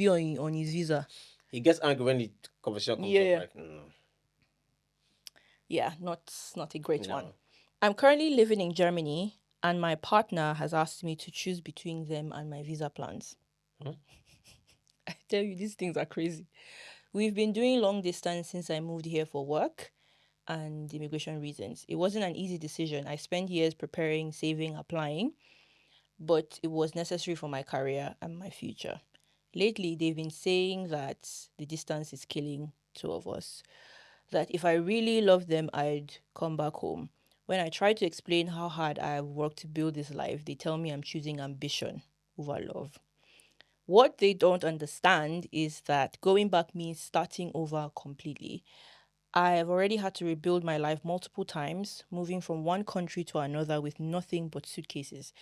on on his visa. he gets angry when the conversation comes up. Yeah. Like, no, Yeah, not a great one. no. I'm currently living in Germany, and my partner has asked me to choose between them and my visa plans. Huh? I tell you, these things are crazy. We've been doing long distance since I moved here for work and immigration reasons. It wasn't an easy decision. I spent years preparing, saving, applying, but it was necessary for my career and my future. Lately, they've been saying that the distance is killing two of us. that if I really love them, I'd come back home. When I try to explain how hard I have worked to build this life, they tell me I'm choosing ambition over love. What they don't understand is that going back means starting over completely. I have already had to rebuild my life multiple times, moving from one country to another with nothing but suitcases.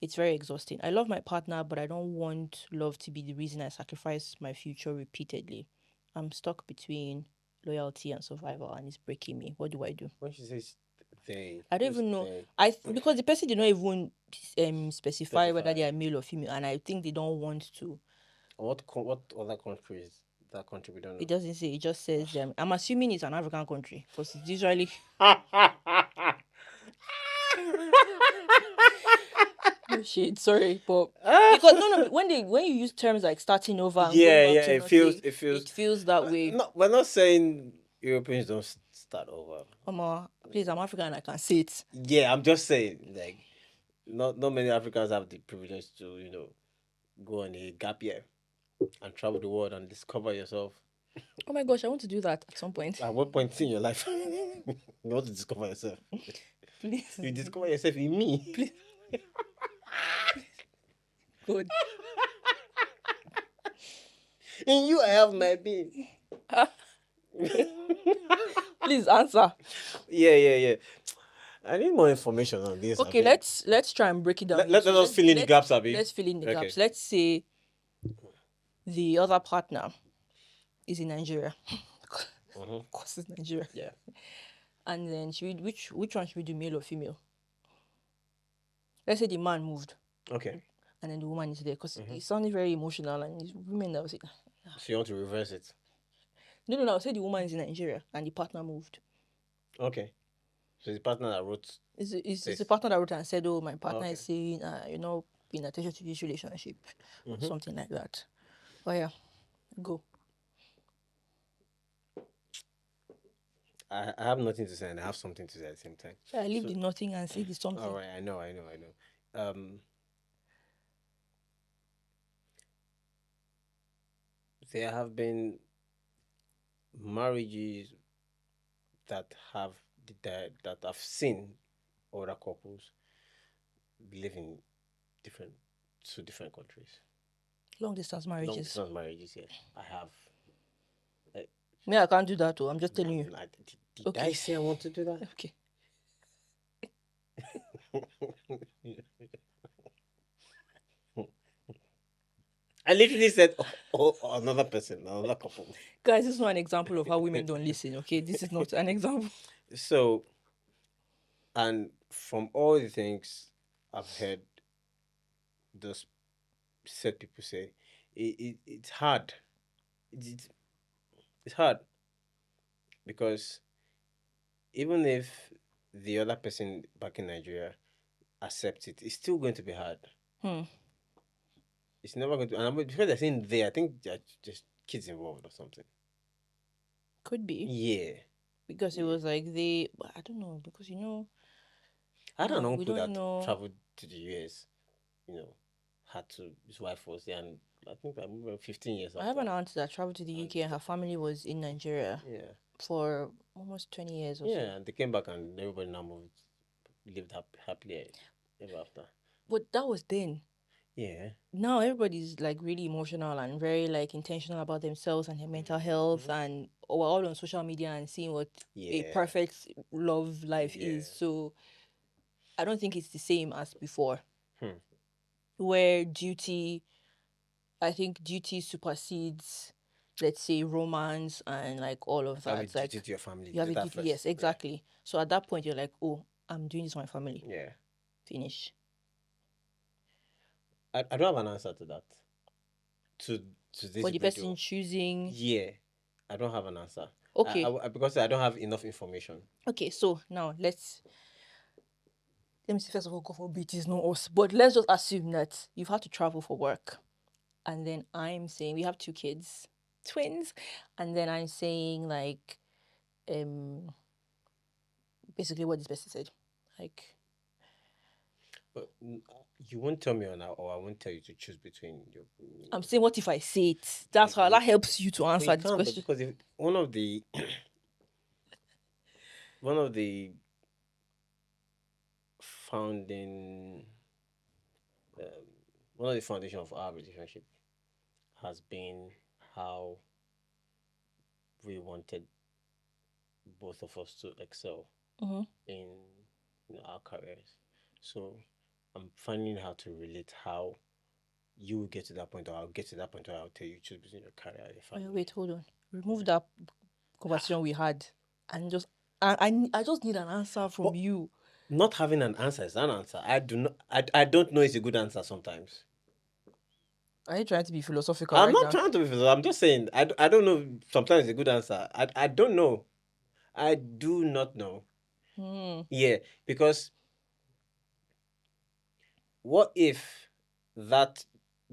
It's very exhausting. I love my partner, but I don't want love to be the reason I sacrifice my future repeatedly. I'm stuck between loyalty and survival, and it's breaking me. What do I do? When she says they, I don't who's even know. they? Because the person did not even specify whether they Specify. are male or female, and I think they don't want to. What other countries that country we don't know? It doesn't say. It just says I'm assuming it's an African country because it's usually no shit. Sorry, but because no, when you use terms like starting over and going back to nothing, it feels that way. No, we're not saying Europeans don't start over. Please, I'm African and I can say it. Yeah, I'm just saying, like, not many Africans have the privilege to, go on a gap year and travel the world and discover yourself. Oh my gosh, I want to do that at some point. At what point in your life you want to discover yourself? Please. You discover yourself in me. Please. Good. In you, I have my being. Please answer. Yeah. I need more information on this. Okay, let's try and break it down. Let us fill in the gaps, Abby. Let's fill in the Okay. gaps. Let's say the other partner is in Nigeria. Of course, it's Nigeria. Yeah. And then which one should we do, male or female? Let's say the man moved. Okay. And then the woman is there because it sounded very emotional, and it's women that was it. So you want to reverse it? No. I'll say the woman is in Nigeria and the partner moved. Okay. So the partner that wrote. It's the partner that wrote and said, "Oh, my partner is saying, paying attention to this relationship, or something like that." Oh yeah, go. I have nothing to say and I have something to say at the same time. I leave the nothing and say the something. All right, I know. There have been marriages that have seen other couples live in two different countries. Long distance marriages. Long distance marriages, yeah. I have. Me, I can't do that too. I'm just telling you. Did I say I want to do that? Okay. I literally said, another person, another couple. Guys, this is not an example of how women don't listen, okay? This is not an example. So, and from all the things I've heard those said people say, it's hard. It's hard because even if the other person back in Nigeria accepts it, it's still going to be hard. It's never going to. And because they're saying they, I think there are just kids involved or something. Could be. Yeah. Because it was like I don't know, because I had an uncle that traveled to the US, his wife was there, and I think I remember 15 years I have an aunt that traveled to the UK and her family was in Nigeria for almost 20 years or so. Yeah, and they came back and everybody now lived happily ever after. But that was then. Yeah. Now everybody's like really emotional and very like intentional about themselves and their mental health, and we're all on social media and seeing what a perfect love life is. So I don't think it's the same as before, where I think duty supersedes, let's say, romance and like all of that. It's like duty to your family. You have a duty, yes, exactly. Yeah. So at that point, you're like, oh, I'm doing this for my family. Yeah. Finish. I don't have an answer to that. To this. For the person choosing. Yeah, I don't have an answer. Okay. Because I don't have enough information. Okay, so now let me see, first of all, God forbid it's not us, but let's just assume that you've had to travel for work, and then I'm saying we have 2 kids, twins, and then I'm saying like, basically what this person said, like. But you won't tell me or I won't tell you to choose between your. I'm saying, what if I say it? That's how that helps you to answer this question. Because if one of the one of the founding, um, one of the foundation of our relationship has been how we wanted both of us to excel Mm-hmm. in our careers. So I'm finding how to relate how you will get to that point, or I'll get to that point where I'll tell you choose between your career and your Oh, family. wait, hold on. Remove that conversation we had, and just I just need an answer from But you. not having an answer is an answer. I don't know it's a good answer sometimes. Are you trying to be philosophical I'm right not now? trying to be philosophical. I'm just saying I don't know. Sometimes it's a good answer. I don't know. I do not know. Hmm. Yeah, because what if that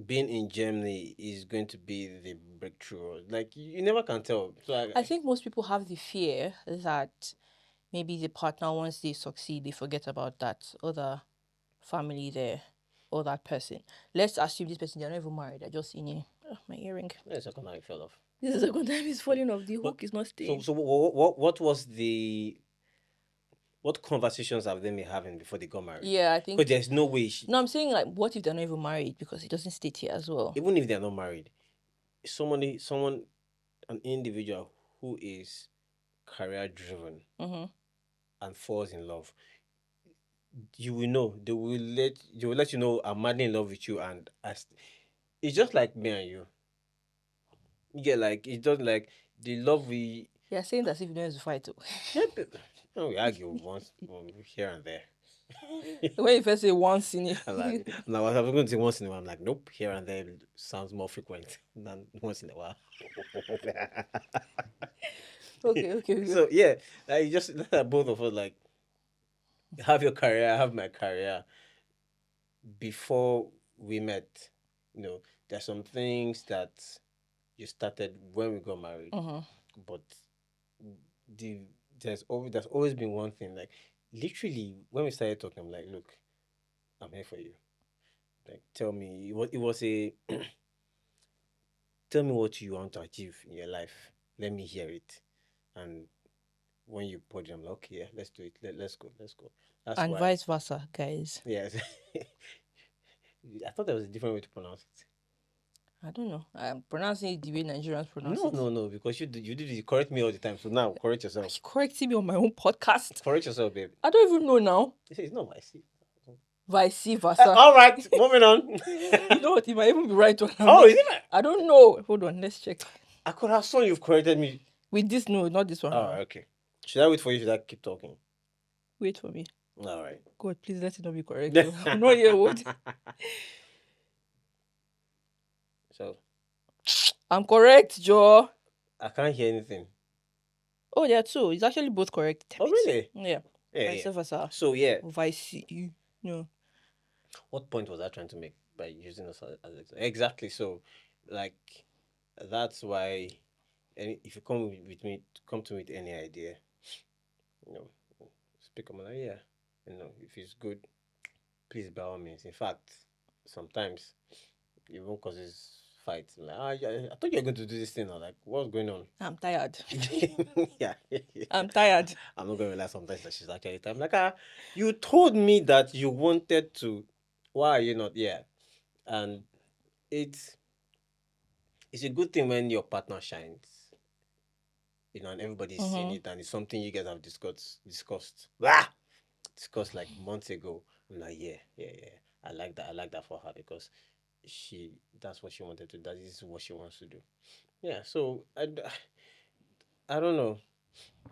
being in Germany is going to be the breakthrough? Like you never can tell. So I think most people have the fear that maybe the partner, once they succeed, they forget about that other family there or that person. Let's assume this person, they're not even married, they're just in a my earring. yeah, second time it fell off. This is the second time it's falling off. The But hook is not so staying. so what was the what conversations have they been having before they got married? Yeah, I Because think. there's no way No, I'm saying like, what if they're not even married? Because it doesn't state here as well. even if they're not married, someone, an individual who is career driven Mm-hmm. and falls in love, you will know. They will let you know I'm madly in love with you, and it's just like me and you. You get like it's just like the love we. You're saying that as if you don't have to fight. Yeah, we argue once here and there. When you first say once in a I'm like, I was going to say once in a while. I'm like, nope, here and there sounds more frequent than once in a while. okay. So yeah, like just both of us like have your career, I have my career. Before we met, there's some things that you started when we got married, Mm-hmm. but the there's always been one thing. Like literally, when we started talking, I'm like, look, I'm here for you. Like, tell me what it was a. Tell me what you want to achieve in your life. Let me hear it. And when you put them, like, okay, yeah, let's do it. Let's go. That's And why. vice versa, guys. Yes. I thought there was a different way to pronounce it. I don't know. I'm pronouncing it the way Nigerians pronounce No, it. no, because you correct me all the time. So now correct Are yourself. you correcting me on my own podcast? Correct yourself, babe. I don't even know now. It's not my seat. Vice versa. All right, moving on. You know what? It might even be right one. Oh, is it? I don't know. Hold on, let's check. I could have sworn you've corrected me. With this, no, not this one. All right, okay. Should I wait for you? Should I keep talking? Wait for me. All right. God, please let it not be correct. Though. I'm not here. What? So I'm correct, Joe. I can't hear anything. Oh, there are two. It's actually both correct. Damn Oh, it. really? Yeah. Yeah, Vice yeah. versa. So yeah, Vice. No. what point was I trying to make by using us as exactly? So, like, that's why, if you come to me with any idea, you know, speak up. Like, yeah, if it's good, please by all means. In fact, sometimes it won't causes fights. Like, yeah, I thought you were going to do this thing. Now. Like, what's going on? I'm tired. Yeah, I'm tired. I'm not going to realize sometimes that she's actually tired. I'm like, you told me that you wanted to. Why are you not here? And it's it's a good thing when your partner shines, and everybody's seeing it, and it's something you guys have discussed like months ago. I'm like, yeah. I like that for her because that's what she wanted to. That is what she wants to do. Yeah. So I don't know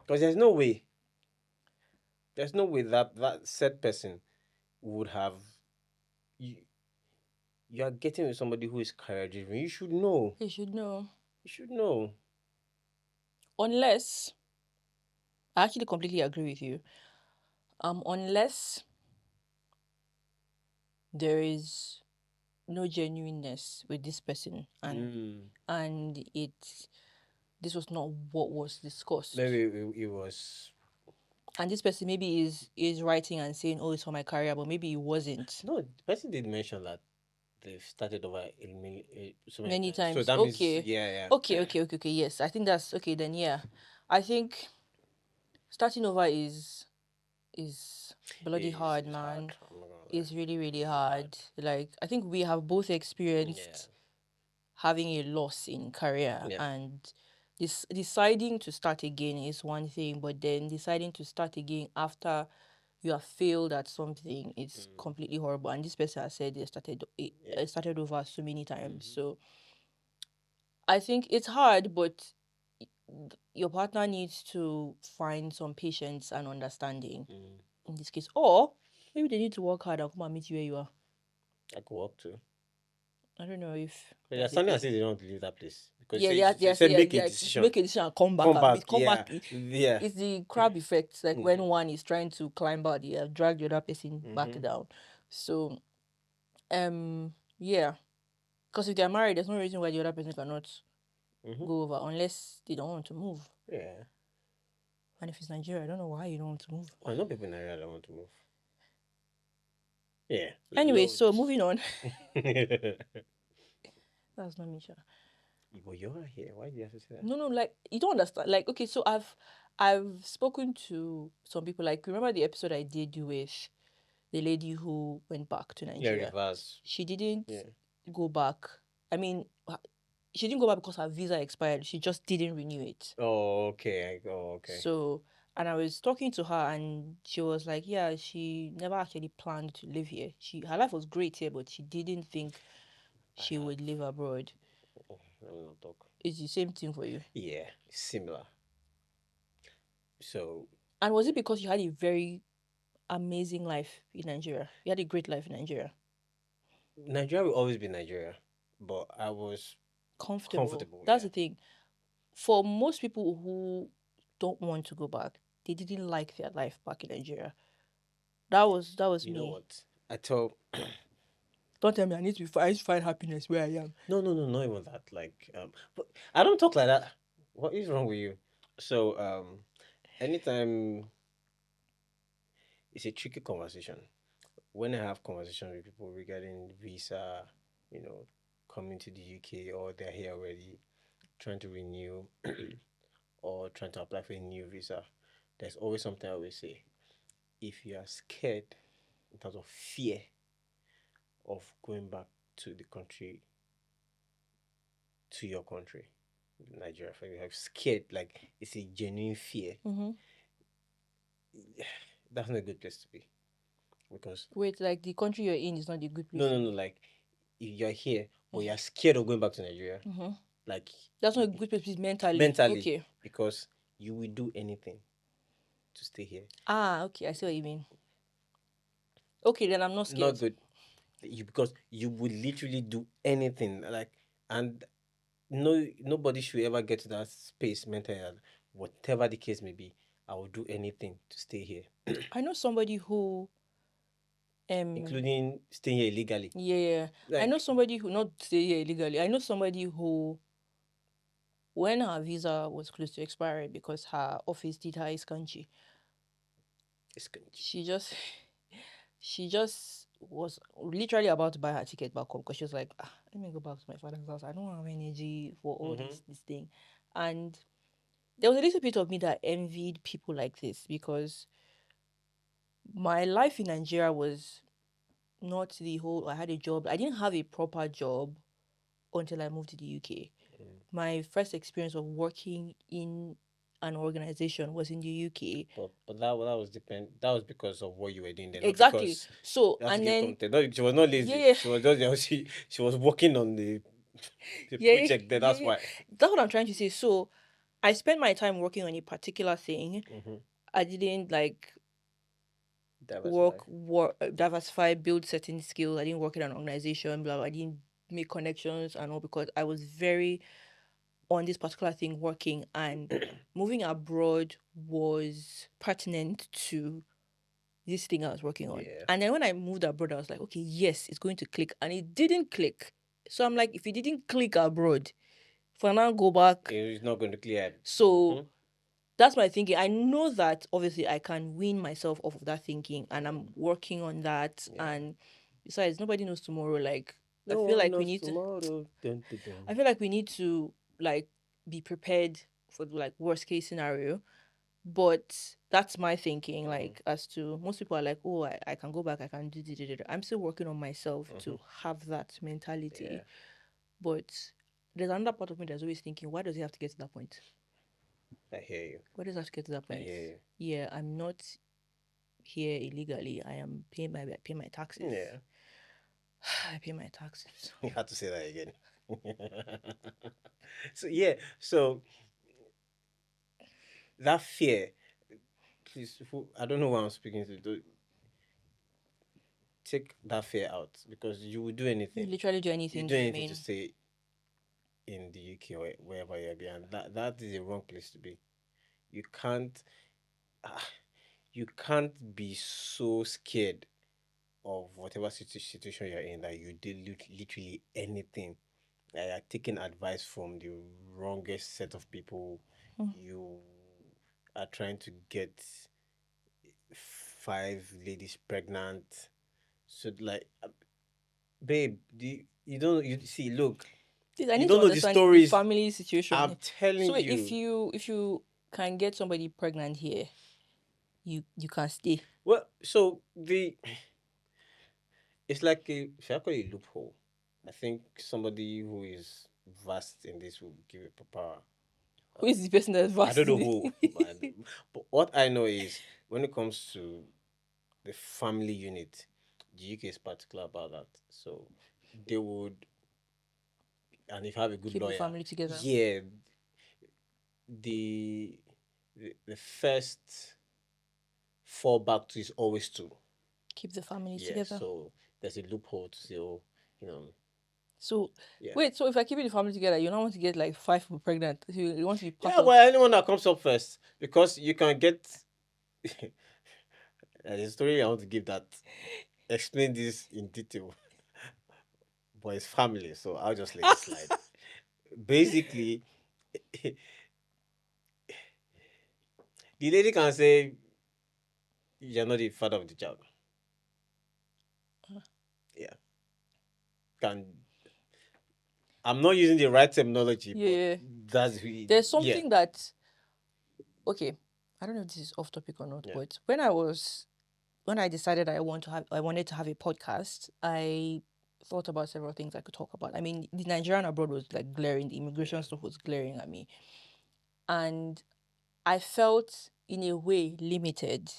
because there's no way that said person would have you. You are getting with somebody who is career driven. You should know. You should know. You should know. Unless, I actually completely agree with you. Unless there is no genuineness with this person, and this was not what was discussed. Maybe it was. And this person maybe is writing and saying, "Oh, it's for my career," but maybe it wasn't. No, the person did mention that they've started over so Many times. So that Okay. means, yeah. Okay. Yes, I think that's okay. Then yeah, I think starting over is bloody hard, It's hard. man. I'm not gonna lie. It's really, really Really hard. Like, I think we have both Yeah. experienced having a loss in career, Yeah. and this deciding to start again is one thing, but then deciding to start again after you have failed at something is completely horrible. And this person has said it started over so many times. So I think it's hard, but your partner needs to find some patience and understanding in this case, or maybe they need to work hard and come and meet you where you are. I could walk too. I don't know if But there's something that says they don't want to leave that place because they said make a yeah, decision. make a decision and come back. Come back. Come Yeah. back. Yeah. It's the crab effect. Like when one is trying to climb out, you have dragged the other person back down. So, yeah, because if they're married, there's no reason why the other person cannot go over unless they don't want to move. Yeah. And if it's Nigeria, I don't know why you don't want to move. I know people in Nigeria don't want to move. Yeah. Anyway, so moving on. That's not me, sure. But you're here. Why do you have to say that? No, like you don't understand. Like, okay, so I've spoken to some people. Like, remember the episode I did with the lady who went back to Nigeria? Yeah, reverse. She didn't go back. I mean, she didn't go back because her visa expired. She just didn't renew it. Oh, okay. So, and I was talking to her, and she was like, "Yeah, she never actually planned to live here. Her life was great here, but she didn't think she would live abroad." I'm not talk. It's the same thing for you. Yeah, similar. So. And was it because you had a very amazing life in Nigeria? You had a great life in Nigeria. Nigeria will always be Nigeria, but I was comfortable. That's the thing. For most people who don't want to go back, they didn't like their life back in Nigeria. That was me. You know what? I told. Don't tell me I need to find happiness where I am. No, not even that. Like, but I don't talk like that. What is wrong with you? So, anytime it's a tricky conversation. When I have conversations with people regarding visa, coming to the UK or they're here already, trying to renew or trying to apply for a new visa, there's always something I always say. If you are scared in terms of fear of going back to the country, to your country, Nigeria, for you, scared, like it's a genuine fear, that's not a good place to be. Because wait, like the country you're in is not a good place. No, like if you're here but you're scared of going back to Nigeria, like that's not a good place mentally. Okay. Because you will do anything to stay here. Okay, I see what you mean. Okay, then I'm not scared. Not good. Because you would literally do anything, like, and nobody should ever get to that space mentally. Whatever the case may be, I will do anything to stay here. I know somebody who including staying here illegally. Yeah. Like, I know somebody who not stay here illegally. I know somebody who, when her visa was close to expiring because her office did her iskanchi, she just was literally about to buy her ticket back home because she was like, let me go back to my father's house. I don't have energy for all this thing. And there was a little bit of me that envied people like this because my life in Nigeria was not the whole, I had a job. I didn't have a proper job until I moved to the UK. My first experience of working in an organization was in the UK. But that was because of what you were doing then. Exactly. So and then she was not lazy. Yeah. She was just she was working on the project. Then that's why. That's what I'm trying to say. So I spent my time working on a particular thing. I didn't diversify, build certain skills. I didn't work in an organization. Blah, blah. I didn't make connections and all because I was very on this particular thing working, and moving abroad was pertinent to this thing I was working on. Yeah. And then when I moved abroad, I was like, okay, yes, it's going to click. And it didn't click. So I'm like, if it didn't click abroad, for now go back, it's not going to clear. So that's my thinking. I know that obviously I can wean myself off of that thinking, and I'm working on that. Yeah. And besides, nobody knows tomorrow. Like, I feel like we need to. I feel like we need to be prepared for the worst case scenario, But that's my thinking, like, as to most people are like, oh, I can go back, I can do. I'm still working on myself to have that mentality. Yeah. But there's another part of me that's always thinking, why does it have to get to that point? I hear you. Why does it have to get to that I point? hear you. Yeah, I'm not here illegally. I am I pay my taxes. Yeah. I pay my taxes. You had to say that again. So yeah, so that fear, please, I don't know who I'm speaking to. Take that fear out because you will do You anything. literally do You anything do to anything remain. to stay in the UK or wherever you're be, and that is a wrong place to be. You can't, ah, you can't be so scared of whatever situation you're in that you do literally anything. Like you're taking advice from the wrongest set of people. You are trying to get 5 ladies pregnant. So like, babe, you don't you see look, Please, I you need to don't know the understand the stories. family situation. I'm telling So you. if you can get somebody pregnant here, you can stay. Well, so it's like a, should I call it a loophole? I think somebody who is vast in this will give it proper. Who is the person that's I don't know vaccinated? who, but what I know is when it comes to the family unit, the UK is particular about that. So they would, and if you have a good Keep the lawyer, family together. yeah, the the first fallback to is always two. Keep the family Yeah, together. so there's a loophole to say, oh, you know. So Yeah. wait, so if I keep the family together, you don't want to get like 5 people pregnant. You want to be part Yeah, of. well, anyone that comes up first, because you can get. The story I want to give that explain this in detail, but it's family, so I'll just let it slide. Basically, the lady can say you're not the father of the child. Yeah, can I'm not using the right terminology, Yeah. but that's There's something that, okay, I don't know if this is off topic or not, Yeah. but when I decided I wanted to have a podcast, I thought about several things I could talk about. I mean, the Nigerian abroad was like glaring, the immigration stuff was glaring at me. And I felt in a way limited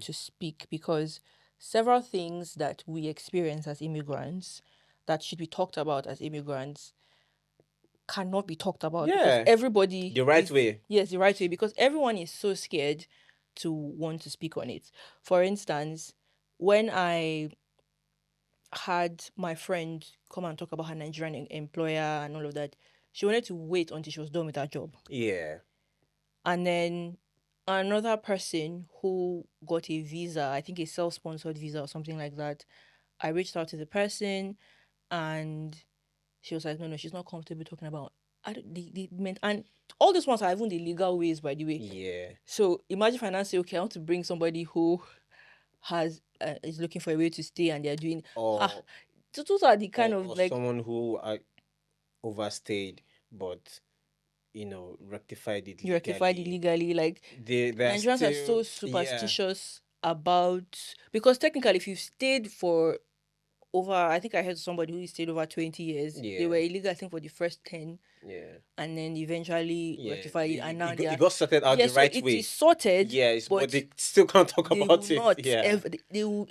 to speak because several things that we experience as immigrants that should be talked about as immigrants cannot be talked about because Yeah, everybody the right way. Yes, the right way, because everyone is so scared to want to speak on it. For instance, when I had my friend come and talk about her Nigerian employer and all of that, she wanted to wait until she was done with her job. Yeah. And then another person who got a visa, I think a self-sponsored visa or something like that, I reached out to the person and she was like, no, she's not comfortable talking about and all these ones are even the legal ways, by the way. Yeah. So imagine if I now say, okay, I want to bring somebody who is looking for a way to stay and they're doing so those are the kind of or like someone who overstayed, but rectified it you rectified illegally. Like they're Nigerians are still so superstitious about, because technically if you've stayed for over, I think I heard somebody who stayed over 20 years, they were illegal I think for the first 10, and then eventually rectified it, and now it got sorted out the so right it way. is sorted, But they still can't talk they about will it. not ever, they will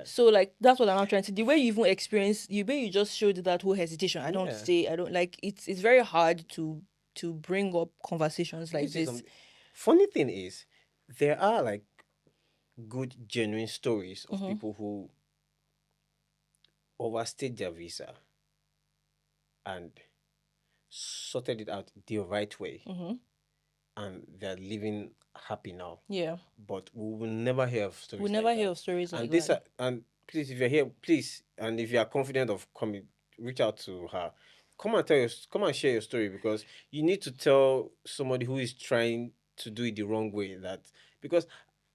so like that's what I'm trying to, the way you even experience, the way you just showed that whole hesitation, I don't like it's very hard to bring up conversations like this. Funny thing is, there are like good genuine stories of people who overstayed their visa and sorted it out the right way, and they're living happy now. Yeah, But we will never hear of stories. we never hear of stories like that. And please, if you're here, please, and if you are confident of coming, reach out to her. Come and share your story, because you need to tell somebody who is trying to do it the wrong way that, because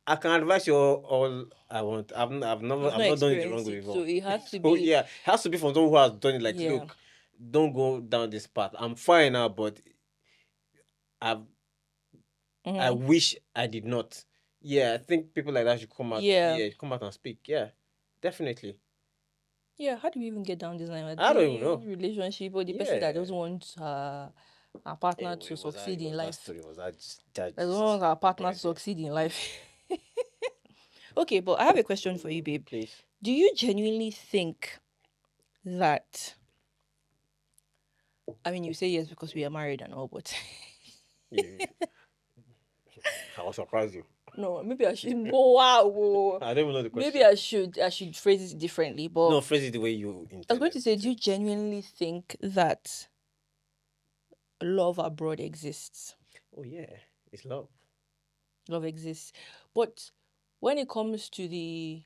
I can advise you all I want. I've not done it the wrong way before. So it has to So be yeah, it has to be from someone who has done it. Like, look, don't go down this path. I'm fine now, but I've I Mm-hmm. wish I did not. Yeah, I think people like that should come out. Yeah. Yeah, come out and speak. Yeah, definitely. Yeah. How do we even get down this line? Are I don't even they know. relationship or the person that Yeah. doesn't want her partner to succeed It in was that life? story. It was that that Doesn't want her oh partner boy to there. succeed in life. Okay, but I have a question for you, babe. Please. Do you genuinely think that, I mean, you say yes because we are married and all, but You, I was surprised you. no, maybe I should. Oh, wow. I don't even know the Maybe question. I should phrase it differently. But No, phrase it the way you I was going intended to say, do to. you genuinely think that love abroad exists? Oh yeah, it's love. Love exists. But when it comes to the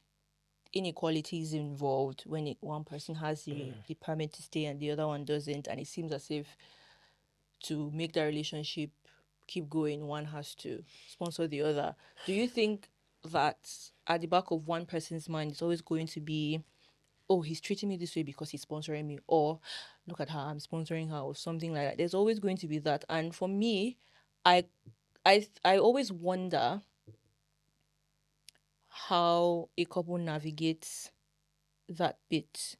inequalities involved, when one person has the permit to stay and the other one doesn't, and it seems as if to make that relationship keep going, one has to sponsor the other. Do you think that at the back of one person's mind, it's always going to be, oh, he's treating me this way because he's sponsoring me, or look at her, I'm sponsoring her, or something like that? There's always going to be that. And for me, I I always wonder how a couple navigates that bit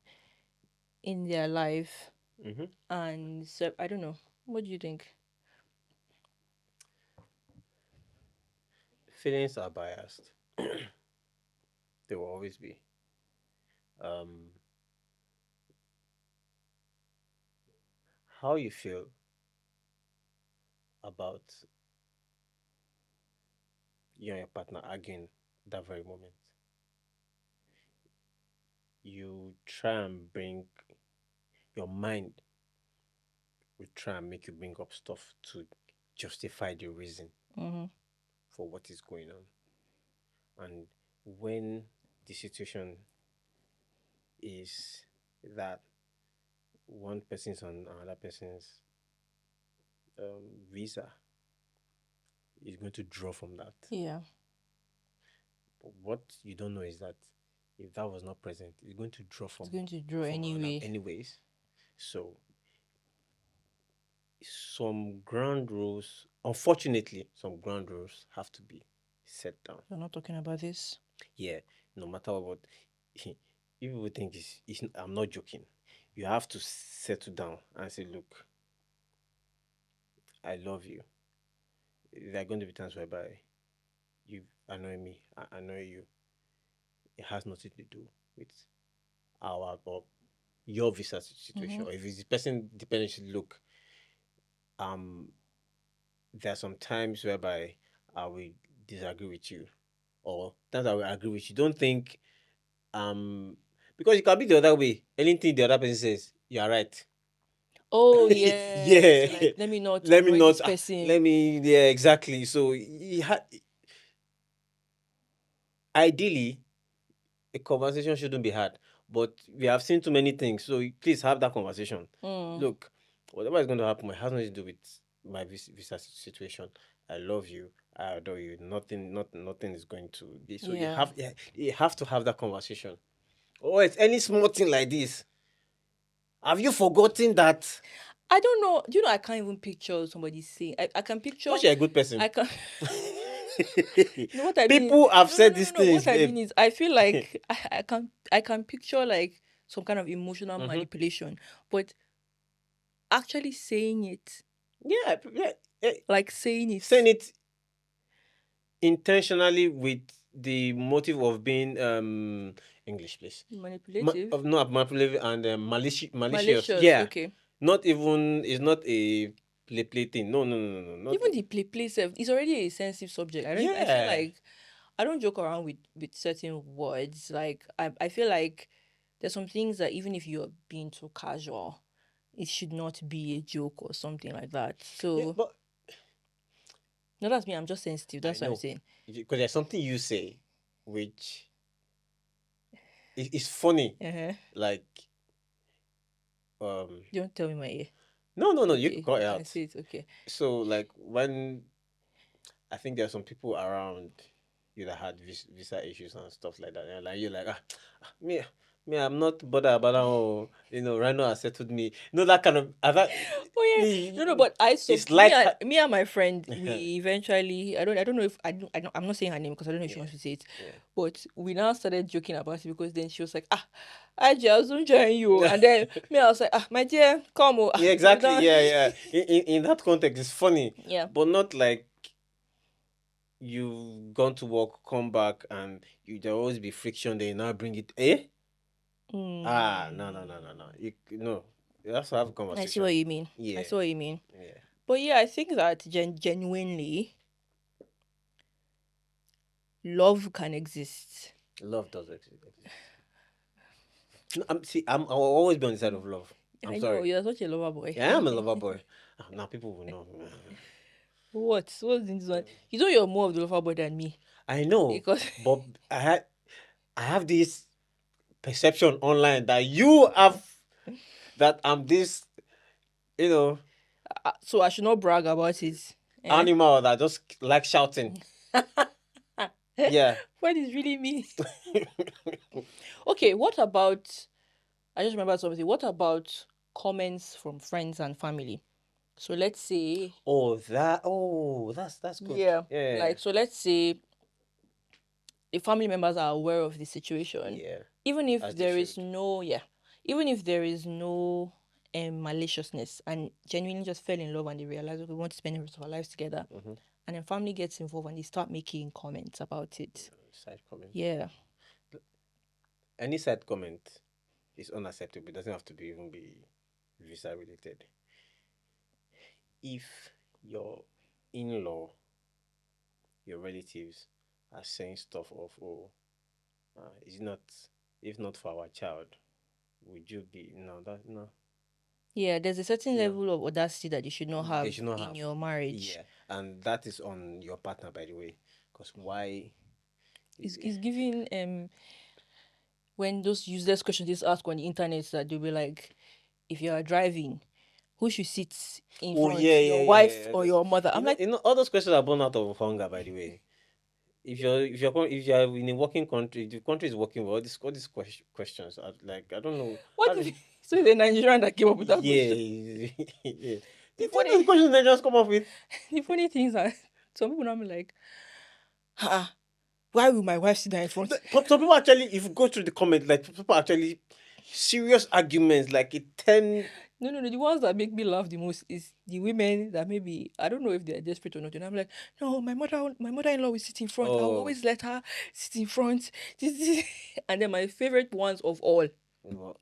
in their life. Mm-hmm. And so I don't know. What do you think? Feelings are biased. They will always be. Um, how you feel about you and your partner arguing that very moment. You try and bring your mind will try and make you bring up stuff to justify the reason Mm-hmm. for what is going on. And when the situation is that one person's on another person's visa, is going to draw from that. Yeah, But what you don't know is that if that was not present, it's going to draw it's going to draw from another anyway. anyways. So some ground rules, unfortunately, some ground rules have to be set down. We're not talking about this. Yeah, no matter what, if people think I'm not joking. You have to settle down and say, look, I love you. There are going to be times whereby you annoy me, I annoy you. It has nothing to do with our or your visa situation. Mm-hmm. Or if it's the person dependent, look, um, there are some times whereby I will disagree with you, or times I will agree with you. Don't think because it can be the other way. Anything the other person says, you are right. Oh yes, Yeah. like let me not Let me annoy not. this person. Let me. Yeah, exactly. So, ideally, a conversation shouldn't be had, but we have seen too many things. So please have that conversation. Mm. Look, whatever is going to happen, it has nothing to do with my visa situation. I love you. I adore you. Nothing is going to be. So Yeah. you have to have that conversation. Oh, it's any small thing like this. Have you forgotten that? I don't know. Do you know I can't even picture somebody saying. I can picture. Because you're a good person. I can. No, what I mean is People have no, no, said no, no, these no. things, What I babe. mean is I feel like I can picture like some kind of emotional Mhm. manipulation, but actually saying it, Yeah, like saying saying it it intentionally with the motive of being English, please. manipulative, Of not manipulative and malicious. malicious. Yeah, Okay. not even. It's not a play thing. No, no, no, no, no. Not. Even the play self is already a sensitive subject. I don't. I feel Yeah. like I don't joke around with certain words. Like I feel like there's some things that even if you're being too casual, it should not be a joke or something like that. Yeah, So but no, that's me. I'm just sensitive. I That's what I'm know saying. because there's something you say which is funny. Uh-huh. Like um, Don't tell me my ear. no, no, no. You can Okay, call it I out. see it. Okay. So like when I think there are some people around you that had visa issues and stuff like that. And like you're like, me, Me, I'm not bothered about how, Rhino has settled me. That kind of, Oh yeah, no, no, me, but I so it's like, me and my friend, yeah, we eventually, I don't know if I don't, I'm not saying her name because I don't know if she yeah, wants to say it, yeah. but we now started joking about it because then she was like, ah, I was enjoying you, and then me, I was like, ah, my dear, come on, Yeah, we exactly. don't, Yeah, yeah. In that context, it's funny, yeah, but not like you've gone to work, come back, and there'll always be friction. They now bring it. Eh? Ah, no, no, no, no, no. No. You have to have a I see what conversation. you mean. I Yeah, see what you mean. yeah. But yeah, I think that genuinely love can exist. Love does exist. No, I'll always be on the side of love. I'm I know sorry. you're such a lover boy. Yeah, I am a lover boy. Ah, now people will know. What's this one? You know you're more of the lover boy than me I know, because but I have this perception online that you have, that I'm this, you know, so I should not brag about it. Eh? animal that just like shouting. Yeah. What is really me? Okay, what about? I just remembered something. What about comments from friends and family? So let's say, That's good. yeah, Yeah. like so. Let's say the family members are aware of the situation, Yeah. even if As they there is should. no, yeah, even if there is no maliciousness, and genuinely just fell in love and they realize, okay, we want to spend the rest of our lives together, Mm-hmm. and then family gets involved and they start making comments about it. Side comment. Yeah. Any side comment is unacceptable. It doesn't have to be even be visa related. If your in-law, your relatives are saying stuff of, it's not, if not for our child, would you be, no, that, no, Yeah, there's a certain no, level of audacity that you should not they have should not in have. your marriage. Yeah, and that is on your partner, by the way, because why? It's giving when those useless questions is asked on the internet that they'll be like, if you are driving, who should sit in Oh yeah, front, yeah, your yeah, wife yeah. or your mother? I'm like, All those questions are born out of hunger, by the way. If you're in a working country, the country is working well. All these questions are like, I don't know what how if they, so the Nigerian that came up with that question? yeah, yeah. The Did you know funny the questions they just come up with? the funny things are some people now be like, ah, why will my wife sit down in front? Some people actually, if you go through the comments, like people actually serious arguments, like a 10. No, no, no. The ones that make me laugh the most is the women that maybe I don't know if they're desperate or not. And I'm like, no, my mother-in-law will sit in front. I'll Oh, always let her sit in front. This. And then my favorite ones of all, what?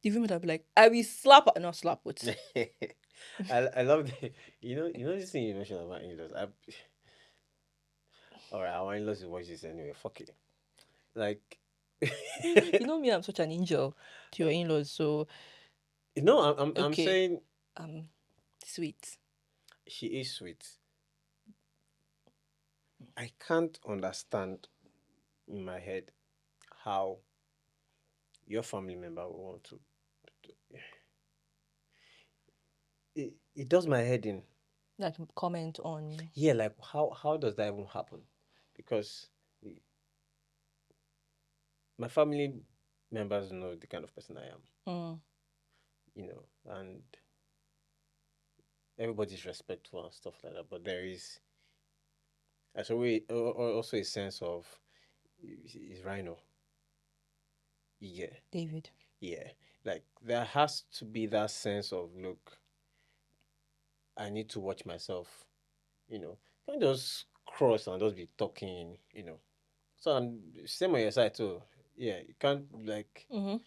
the women that be like, I will slap her, not slap, but I love the, this thing you mentioned about in-laws. All right, our in-laws will watch this anyway. Fuck it. Like, you know me, I'm such an angel to your in-laws. So I'm okay, saying um, sweet. she is sweet. I can't understand in my head how your family member will want to. It does my head in. Like comment on. Yeah, like how does that even happen? Because my family members know the kind of person I am, Mm, and everybody's respectful and stuff like that. But there's also a sense of, is Rhino. Yeah, David. yeah. Like there has to be that sense of, look, I need to watch myself. Can't just cross and just be talking. So I'm same on your side too. Yeah, you can't like. Mm-hmm.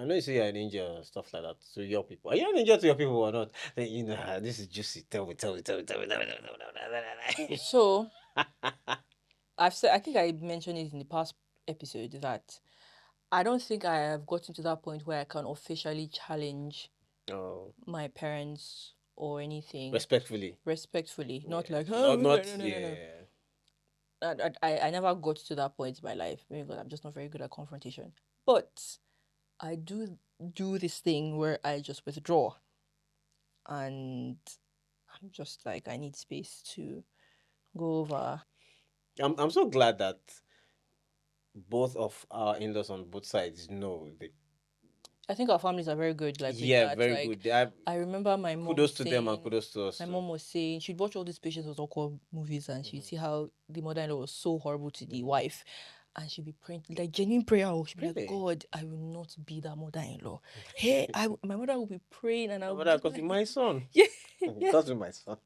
I know you say you're an angel and stuff like that to your people. Are you an angel to your people or not? Then this is juicy. Tell me, tell me, tell me, tell me, tell me, tell me, tell me. So I've said, I think I mentioned it in the past episode that I don't think I have gotten to that point where I can officially challenge Oh, my parents or anything respectfully. respectfully. Not Yeah. like, oh, Not, no, not, no, no, no, no. yeah. I never got to that point in my life maybe because I'm just not very good at confrontation. But I do this thing where I just withdraw and I'm just like, I need space to go over. I'm so glad that both of our in-laws on both sides know. I think our families are very good, like with Yeah, that. very Like good. They are, I remember my mom kudos to them and saying, kudos to us my too. mom was saying she'd watch all these patients with awkward movies and she'd see how the mother-in-law was so horrible to the wife, and she'd be praying like genuine prayer. She'd be like, Really? God, I will not be that mother-in-law. Hey, my mother will be praying and I will But just that be could be my like, son. yeah, yeah. Because with my son.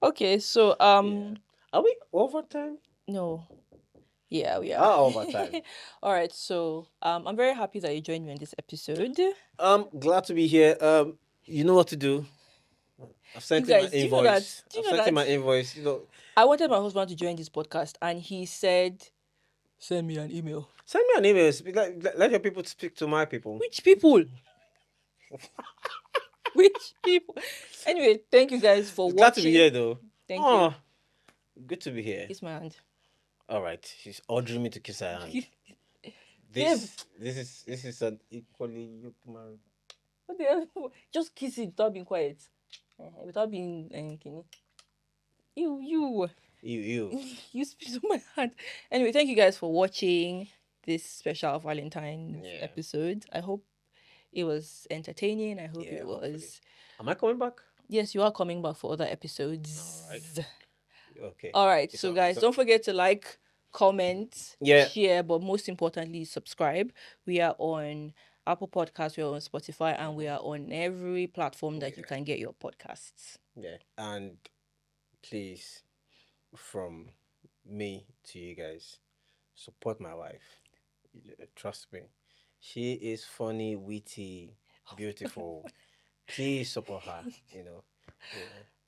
Okay, so Yeah. Are we overtime? no, yeah, we are. Ah, overtime. All right, so I'm very happy that you joined me in this episode. Glad to be here. You know what to do. I've You sent in my guys, do you know that? invoice. Do I've you know sent in that? my invoice. I wanted my husband to join this podcast, and he said, "Send me an email." Send me an email. Let your people speak to my people. Which people? Which people? Anyway, thank you guys for Glad to be watching. here, though. Thank you. Oh, good to be here. Kiss my hand. All right, she's ordering me to kiss her hand. Babe, This is an equally yoked marriage. what the hell? Just kiss it without being quiet. Without being kini. You. You. You spit on my hand. Anyway, thank you guys for watching this special Valentine's Yeah. episode. I hope it was entertaining. I hope Yeah, it hopefully. was. Am I coming back? Yes, you are coming back for other episodes. All right. Okay. All right. It's So, all- guys, it's all- don't forget to like, comment, Yeah. share, but most importantly, subscribe. We are on Apple Podcasts, we are on Spotify, and we are on every platform that you Yeah. can get your podcasts. Yeah. And please, from me to you guys, support my wife. Trust me. She is funny, witty, beautiful. Please support her, Yeah.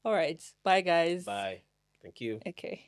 All right. Bye, guys. Bye. Thank you. Okay.